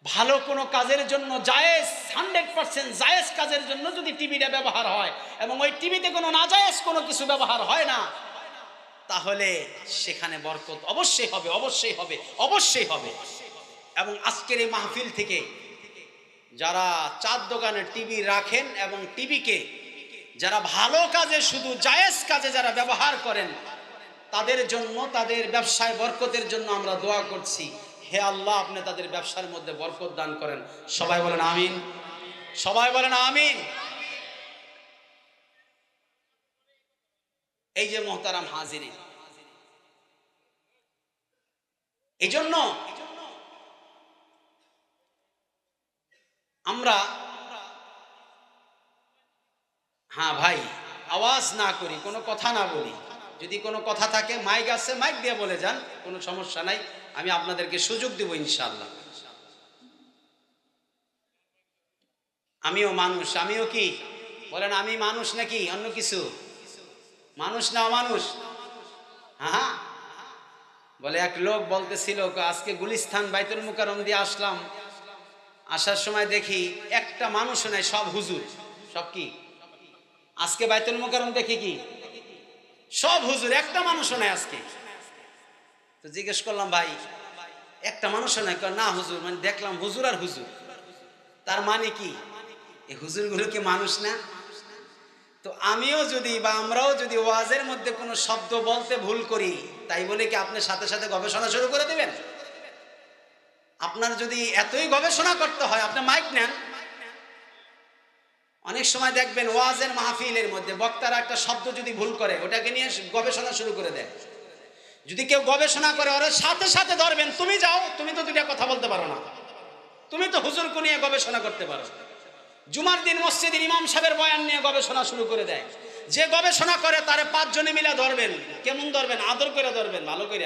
ভালো কোনো কাজের জন্য, জায়েজ 100% জায়েজ কাজের জন্য যদি টিভিটা ব্যবহার হয় এবং ওই টিভিতে কোনো নাজায়েজ কোনো কিছু ব্যবহার হয় না, তাহলে সেখানে বরকত অবশ্যই হবে, অবশ্যই হবে, অবশ্যই হবে। এবং আজকের এই মাহফিল থেকে যারা চার দোকানে টিভি রাখেন এবং টিভিকে যারা ভালো কাজে, শুধু জায়েজ কাজে যারা ব্যবহার করেন, তাদের জন্য, তাদের ব্যবসায় বরকতের জন্য আমরা দোয়া করছি। হে আল্লাহ, আপনি তাদের ব্যবসার মধ্যে বরকত দান করেন। সবাই বলেন আমিন, সবাই বলেন আমিন। এই যে মোহতারাম হাজিরিন, এই জন্য আমরা, হ্যাঁ ভাই, আওয়াজ না করি, কোনো কথা না বলি। যদি কোনো কথা থাকে মাইক আছে, মাইক দিয়ে বলে যান, কোনো সমস্যা নাই, আমি আপনাদেরকে সুযোগ দেব ইনশাআল্লাহ। আমিও মানুষ, আমিও কি বলেন? আমি মানুষ নাকি অন্য কিছু? মানুষ না অমানুষ? হ্যাঁ, বলে এক লোক বলতেছিল, আজকে গুলিস্তান বাইতুল মুকাররম দিয়ে আসলাম, আসার সময় দেখি একটা মানুষও নাই, সব হুজুর। সব কি? আজকে বাইতুল মুকাররম দেখি কি সব হুজুর, একটা মানুষও নাই আজকে। তো জিজ্ঞেস করলাম, ভাই একটা মানুষও নাই? না হুজুর, মানে দেখলাম হুজুর আর হুজুর। তার মানে কি এই হুজুরগুলো কি মানুষ না? তো আমিও যদি বা আমরাও যদি ওয়াজের মধ্যে কোনো শব্দ বলতে ভুল করি, তাই বলে কি আপনি সাথে সাথে গবেষণা শুরু করে দিবেন? আপনার যদি এতই গবেষণা করতে হয়, আপনি মাইক নেন। অনেক সময় দেখবেন ওয়াজের মাহফিলের মধ্যে বক্তারা একটা শব্দ যদি ভুল করে, ওটাকে নিয়ে গবেষণা শুরু করে দেয়। যদি কেউ গবেষণা করে, ওর সাথে সাথে ধরবেন, তুমি যাও, তুমি তো দুইটা কথা বলতে পারো না, তুমি তো হুজুরকে নিয়ে গবেষণা করতে পারো। জুমার দিন মসজিদের ইমাম সাহেবের বয়ান নিয়ে গবেষণা শুরু করে দেয়। যে গবেষণা করে তারে 5 জনে মিলে ধরবেন। কেমন ধরবেন? আদর করে ধরবেন, ভালো করে।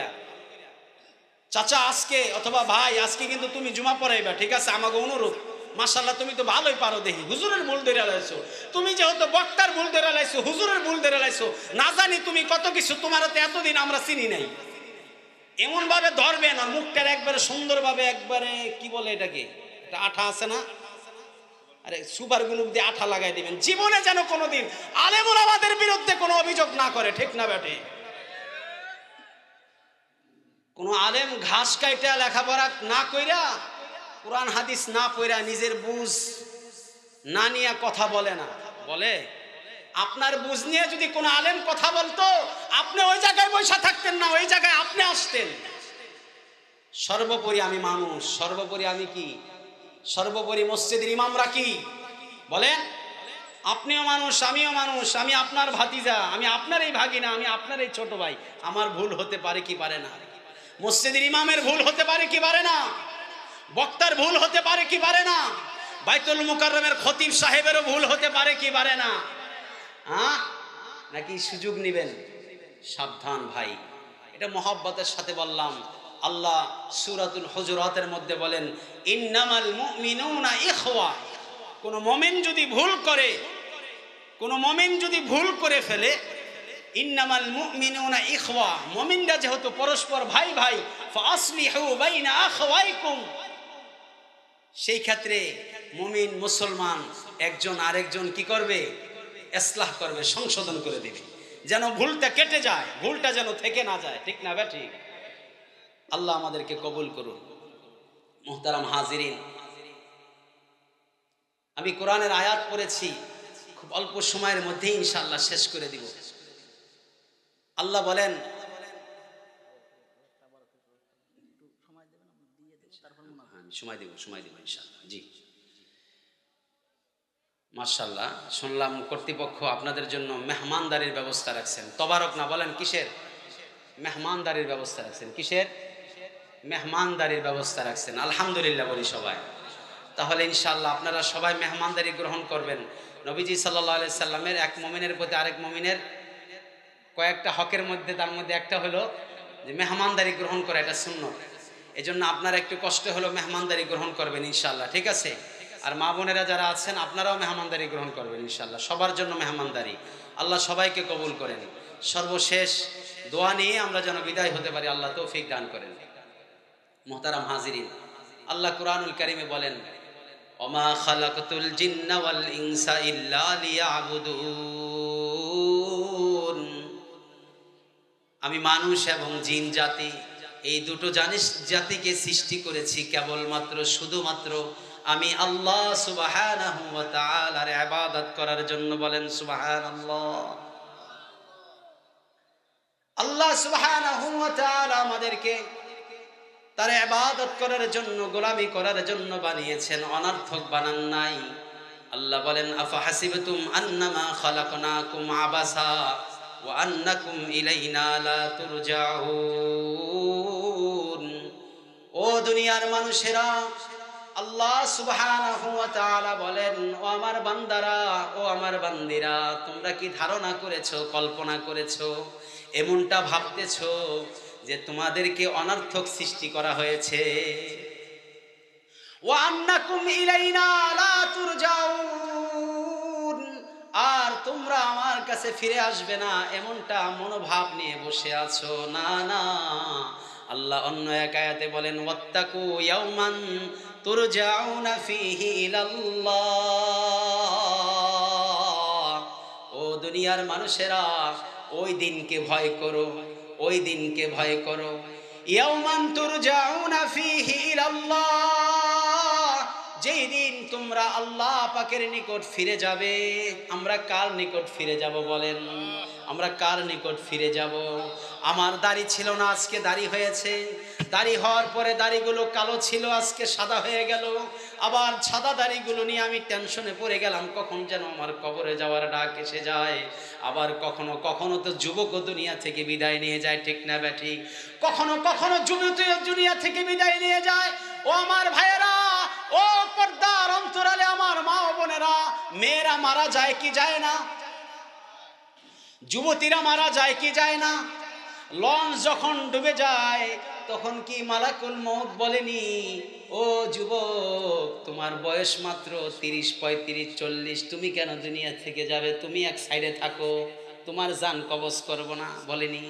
চাচা আজকে, অথবা ভাই আজকে কিন্তু তুমি জুমা পড়াইবা, ঠিক আছে? আমাকে অনুরোধ, মাশাআল্লাহ তুমি তো ভালোই পারো দেখি, হুজুরের ভুল ধরে লাইছো, তুমি যেহেতু বক্তার ভুল ধরে লাইছো, হুজুরের ভুল ধরে লাইছো, না জানি তুমি কত কিছু, তোমার তো এতদিন আমরা চিনি নাই। এমন ভাবে ধরবেন আর মুখটার একবারে সুন্দরভাবে, একবারে কি বলে এটাকে, এটা আঠা আছে না, আরে সুপার গ্লু দিয়ে আঠা লাগাই দিবেন। জীবনে যেন কোনোদিন আলেম ওলামাদের বিরুদ্ধে কোনো অভিযোগ না করে, ঠিক না বেটে? কোন আলেম ঘাস কাইটা লেখাপড়া না কইরা, কোরআন হাদিস না পড়া, নিজের বুঝ না নিয়ে কথা বলে না। বলে আপনার বুঝ নিয়ে যদি কোনো আলেম কথা বলতো, আপনি ওই জায়গায় বসে থাকতেন না, ওই জায়গায় আপনি আসতেন। সর্বোপরি আমি মানুষ, সর্বোপরি আমি কি? সর্বোপরি মসজিদের ইমামরা কি বলেন? আপনিও মানুষ, আমিও মানুষ, আমি আপনার ভাতিজা, আমি আপনার এই ভাগিনা, আমি আপনার এই ছোট ভাই। আমার ভুল হতে পারে কি পারে না? মসজিদের ইমামের ভুল হতে পারে কি পারে না? বক্তার ভুল হতে পারে কি পারে না? বাইতুল মুকাররমের খতিব সাহেবেরও ভুল হতে পারে কি পারে না? হ্যাঁ, নাকি সুযোগ নেবেন? সাবধান ভাই, এটা মহব্বতের সাথে বললাম। আল্লাহ সূরাতুল হুজুরাতের মধ্যে বলেন, ইন্নামাল মুমিনুনা ইখওয়া। কোন মুমিন যদি ভুল করে, কোন মুমিন যদি ভুল করে ফেলে, ইন্নামাল মুমিনুনা ইখওয়া, মুমিনরা যেহেতু পরস্পর ভাই ভাই, ফাসলিহু বাইনা আখওয়াইকুম, সেই ক্ষেত্রে মুমিন মুসলমান একজন আরেকজন কি করবে? ইসলাহ করবে, সংশোধন করে দিবে, যেন ভুলটা কেটে যায়, ভুলটা যেন থেকে না যায়, ঠিক না বেঠি? আল্লাহ আমাদেরকে কবুল করুন। মুহতারাম হাজিরিন, আমি কোরআনের আয়াত পড়েছি, খুব অল্প সময়ের মধ্যেই ইনশাআল্লাহ শেষ করে দিব। আল্লাহ বলেন, সময় দেব ইনশাআল্লাহ। জি মাশাআল্লাহ, শুনলাম কর্তৃপক্ষ আপনাদের জন্য মেহমানদারির ব্যবস্থা রাখছেন। তবারক না, বলেন কিসের? মেহমানদারির ব্যবস্থা রাখছেন। কিসের? মেহমানদারির ব্যবস্থা রাখছেন। আলহামদুলিল্লাহ বলি সবাই। তাহলে ইনশাআল্লাহ আপনারা সবাই মেহমানদারি গ্রহণ করবেন। নবীজি সাল্লাল্লাহু আলাইহি সাল্লামের এক মুমিনের প্রতি আরেক মুমিনের কয়েকটা হকের মধ্যে, তার মধ্যে একটা হলো যে মেহমানদারি গ্রহণ করা, এটা সুন্নত। এজন্য আপনারা একটু কষ্ট হলো মেহমানদারি গ্রহণ করবেন ইনশাআল্লাহ, ঠিক আছে? আর মা বোনেরা যারা আছেন আপনারাও মেহমানদারি গ্রহণ করবেন ইনশাআল্লাহ। সবার জন্য মেহমানদারি, আল্লাহ সবাইকে কবুল করেন। সর্বশেষ দোয়া নিয়ে আমরা যেন বিদায় হতে পারি, আল্লাহ তৌফিক দান করেন। মুহতারাম হাজিরিন, আল্লাহ কুরআনুল কারীমে বলেন, ওমা খালাকতুল জিন্না ওয়াল ইনসা ইল্লা লিয়াবুদুন। আমি মানুষ এবং জিন জাতি, এই দুটো জাতিকে সৃষ্টি করেছি কেবলমাত্র শুধুমাত্র আমি আল্লাহ সুবহানাহু ওয়া তাআলার ইবাদত করার জন্য। বলেন সুবহানাল্লাহ। আল্লাহ সুবহানাহু ওয়া তাআলা আমাদেরকে তার ইবাদত করার জন্য, গোলামি করার জন্য বানিয়েছেন, অনর্থক বানান নাই। আল্লাহ বলেন, আফা হাসিবতুম আন্নামা খালাকনাকুম আবাসা ওয়া আন্নাকুম ইলাইনা লা তুরজাউন। ও দুনিয়ার মানুষেরা, আল্লাহ সুবহানাহু ওয়া তাআলা বলেন, ও আমার বান্দারা, ও আমার বান্দিরা, তোমরা কি ধারণা করেছো, কল্পনা করেছো, এমনটা ভাবতেছো যে তোমাদেরকে অনর্থক সৃষ্টি করা হয়েছে? ওয়া আন্নাকুম ইলাইনা লা তুরজাউন, আর তোমরা আমার কাছে ফিরে আসবে না, এমনটা মনোভাব নিয়ে বসে আছো। না না, আল্লাহ অন্য এক আয়াতে বলেন, ওয়াত্তাকু ইয়াওমান তুরজাউনা ফীহি ইলাল্লাহ। ও দুনিয়ার মানুষেরা, ওই দিনকে ভয় করো, ওই দিনকে ভয় করো। ইয়াওমান তুরজাউনা ফীহি ইলাল্লাহ, যেই দিন তোমরা আল্লাহ পাকের নিকট ফিরে যাবে। আমরা কার নিকট ফিরে যাব বলেন? আমরা কার নিকট ফিরে যাব? আমার দাড়ি ছিল না, আজকে দাড়ি হয়েছে। দাড়ি হওয়ার পরে দাড়িগুলো কালো ছিল, আজকে সাদা হয়ে গেল। আবার সাদা দাড়িগুলো নিয়ে আমি টেনশনে পড়ে গেলাম, কখন যেন আমার কবরে যাওয়ার ডাক এসে যায়। আবার কখনো কখনো তো যুবকও দুনিয়া থেকে বিদায় নিয়ে যায়, ঠিক না ব্যাঠি? কখনো কখনো যুবতীও দুনিয়া থেকে বিদায় নিয়ে যায়। ও আমার ভাইয়েরা, ও পর্দার অন্তরালে আমার মা ও বোনেরা, মেয়েরা মারা যায় কি যায় না? যুবতীরা মারা যায় কি যায় না? লঞ্চ যখন ডুবে যায় তখন কি মালাকুল মউত বলেনি, ও যুবক, তোমার বয়স মাত্র 30, 35, 40, তুমি কেন দুনিয়া থেকে যাবে? তুমি এক সাইডে থাকো, তোমার জান কবজ করব না? বলেনি?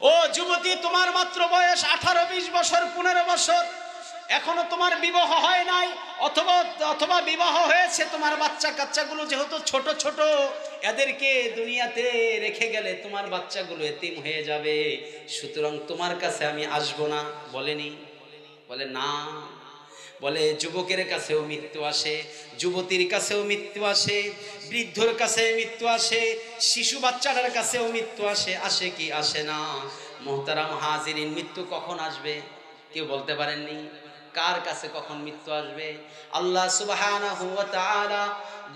ও যুবতী, তোমার মাত্র বয়স 18, 20 বছর, 15 বছর, এখনো তোমার বিবাহ হয় নাই, অথবা বিবাহ হয়েছে, তোমার বাচ্চা কাচ্চাগুলো যেহেতু ছোট ছোট, এদেরকে দুনিয়াতে রেখে গেলে তোমার বাচ্চাগুলো এতিম হয়ে যাবে, সুতরাং তোমার কাছে আমি আসবো না। বলেনি? বলে না। বলে যুবকের কাছেও মৃত্যু আসে, যুবতীর কাছেও মৃত্যু আসে, বৃদ্ধর কাছে মৃত্যু আসে, শিশু বাচ্চাটার কাছেও মৃত্যু আসে। আসে কি আসে না? মুহতারাম হাজিরিন, মৃত্যু কখন আসবে কেউ বলতে পারেননি? কার কাছে কখন মৃত্যু আসবে? আল্লাহ সুবহানাহু ওয়া তাআলা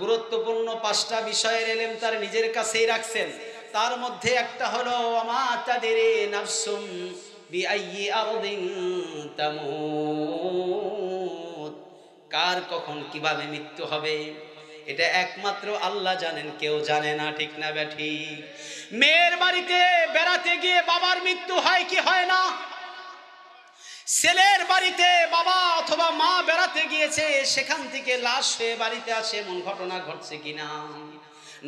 গুরুত্বপূর্ণ 5টা বিষয়ের ইলম তার নিজের কাছেই রাখছেন। তার মধ্যে একটা হলো ওমা তাদরি নাফসুম বিআইয়ি আরদিন তামুত। কার কখন কিভাবে মৃত্যু হবে এটা একমাত্র আল্লাহ জানেন, কেউ জানে না, ঠিক না ব্যাঠি? মেয়ের বাড়িতে বেড়াতে গিয়ে বাবার মৃত্যু হয় কি হয় না? ছেলের বাড়িতে বাবা অথবা মা বেড়াতে গিয়েছে, সেখান থেকে লাশ হয়ে বাড়িতে আসে, এমন ঘটনা ঘটছে কিনা?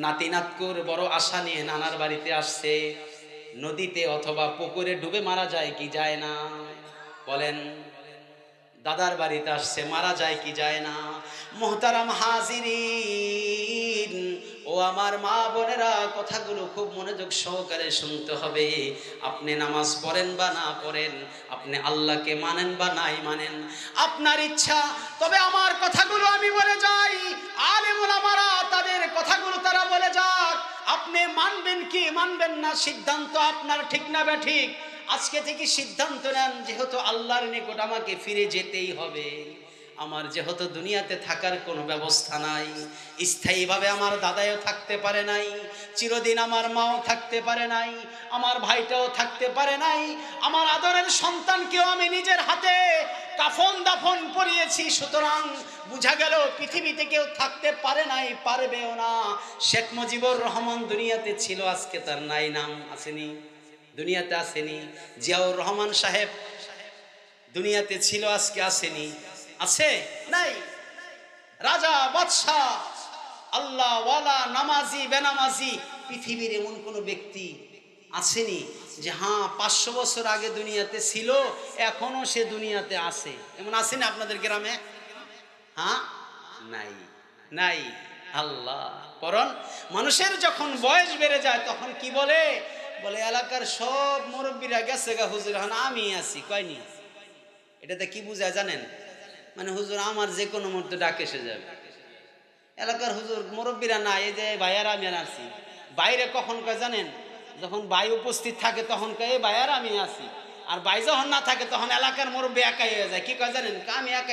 নাতি নাতকুর বড় আশা নিয়ে নানার বাড়িতে আসছে, নদীতে অথবা পুকুরে ডুবে মারা যায় কি যায় না? বলেন। দাদার বাড়িতে আসছে, মারা যায় কি যায় না? মুহতারাম হাজিরিন, ও আমার মা বোনেরা, কথাগুলো খুব মনোযোগ সহকারে শুনতে হবে। আপনি নামাজ পড়েন বা না পড়েন, আপনি আল্লাহকে মানেন বা নাই মানেন, আপনার ইচ্ছা। তবে আমার কথাগুলো আমি বলে যাই, আলেম ওলামারা তাদের কথাগুলো মানবেন কি মানবেন না সিদ্ধান্ত আপনার, ঠিক না ঠিক? আজকে থেকে সিদ্ধান্ত নেন, যেহেতু আল্লাহর নিকট আমাকে ফিরে যেতেই হবে, আমার যেহেতু দুনিয়াতে থাকার কোনো ব্যবস্থা নাই, স্থায়ীভাবে আমার দাদাও থাকতে পারে নাই, চিরদিন আমার মাও থাকতে পারে নাই, আমার ভাইটাও থাকতে পারে নাই, আমার আদরের সন্তানকেও আমি নিজের হাতে কাফন দাফন পরিয়েছি, সুতরাং বুঝা গেল পৃথিবীতে কেউ থাকতে পারে নাই, পারবেও না। শেখ মুজিবুর রহমান দুনিয়াতে ছিল, আজকে তার নাই, নাম আসেনি, দুনিয়াতে আসেনি। জিয়াউর রহমান সাহেব দুনিয়াতে ছিল, আজকে আসেনি, আছে নাই? রাজা বাদশাহ আল্লাহ ওয়ালা নামাজি বেনামাজি পৃথিবীর এমন কোন ব্যক্তি আসেনি যে হ্যাঁ 500 বছর আগে দুনিয়াতে ছিল, এখনো সে দুনিয়াতে আছে, এমন আসেনি আপনাদের গ্রামে? হ্যাঁ, নাই, নাই। আল্লাহ পরন মানুষের যখন বয়স বেড়ে যায় তখন কি বলে? বলে এলাকার সব মুরব্বীরা গেছে গা হুজুর, এখন আমি আছি, কয়নি? এটাতে কি বুঝায় জানেন? মানে হুজুর আমার যে কোনো মুহূর্তে ডাক এসে যাবে। এলাকার হুজুর মুরব্বীরা না, এই যে ভাইয়ারা আমি আছি। বাইরে কখন কয় জানেন? যখন ভাই উপস্থিত থাকে তখন কয় এই ভাইয়ারা আমি আছি, আর ভাই যখন না থাকে তখন এলাকার মুরব্বী একাই হয়ে যায়। কি কয় জানেন? আমি একাই।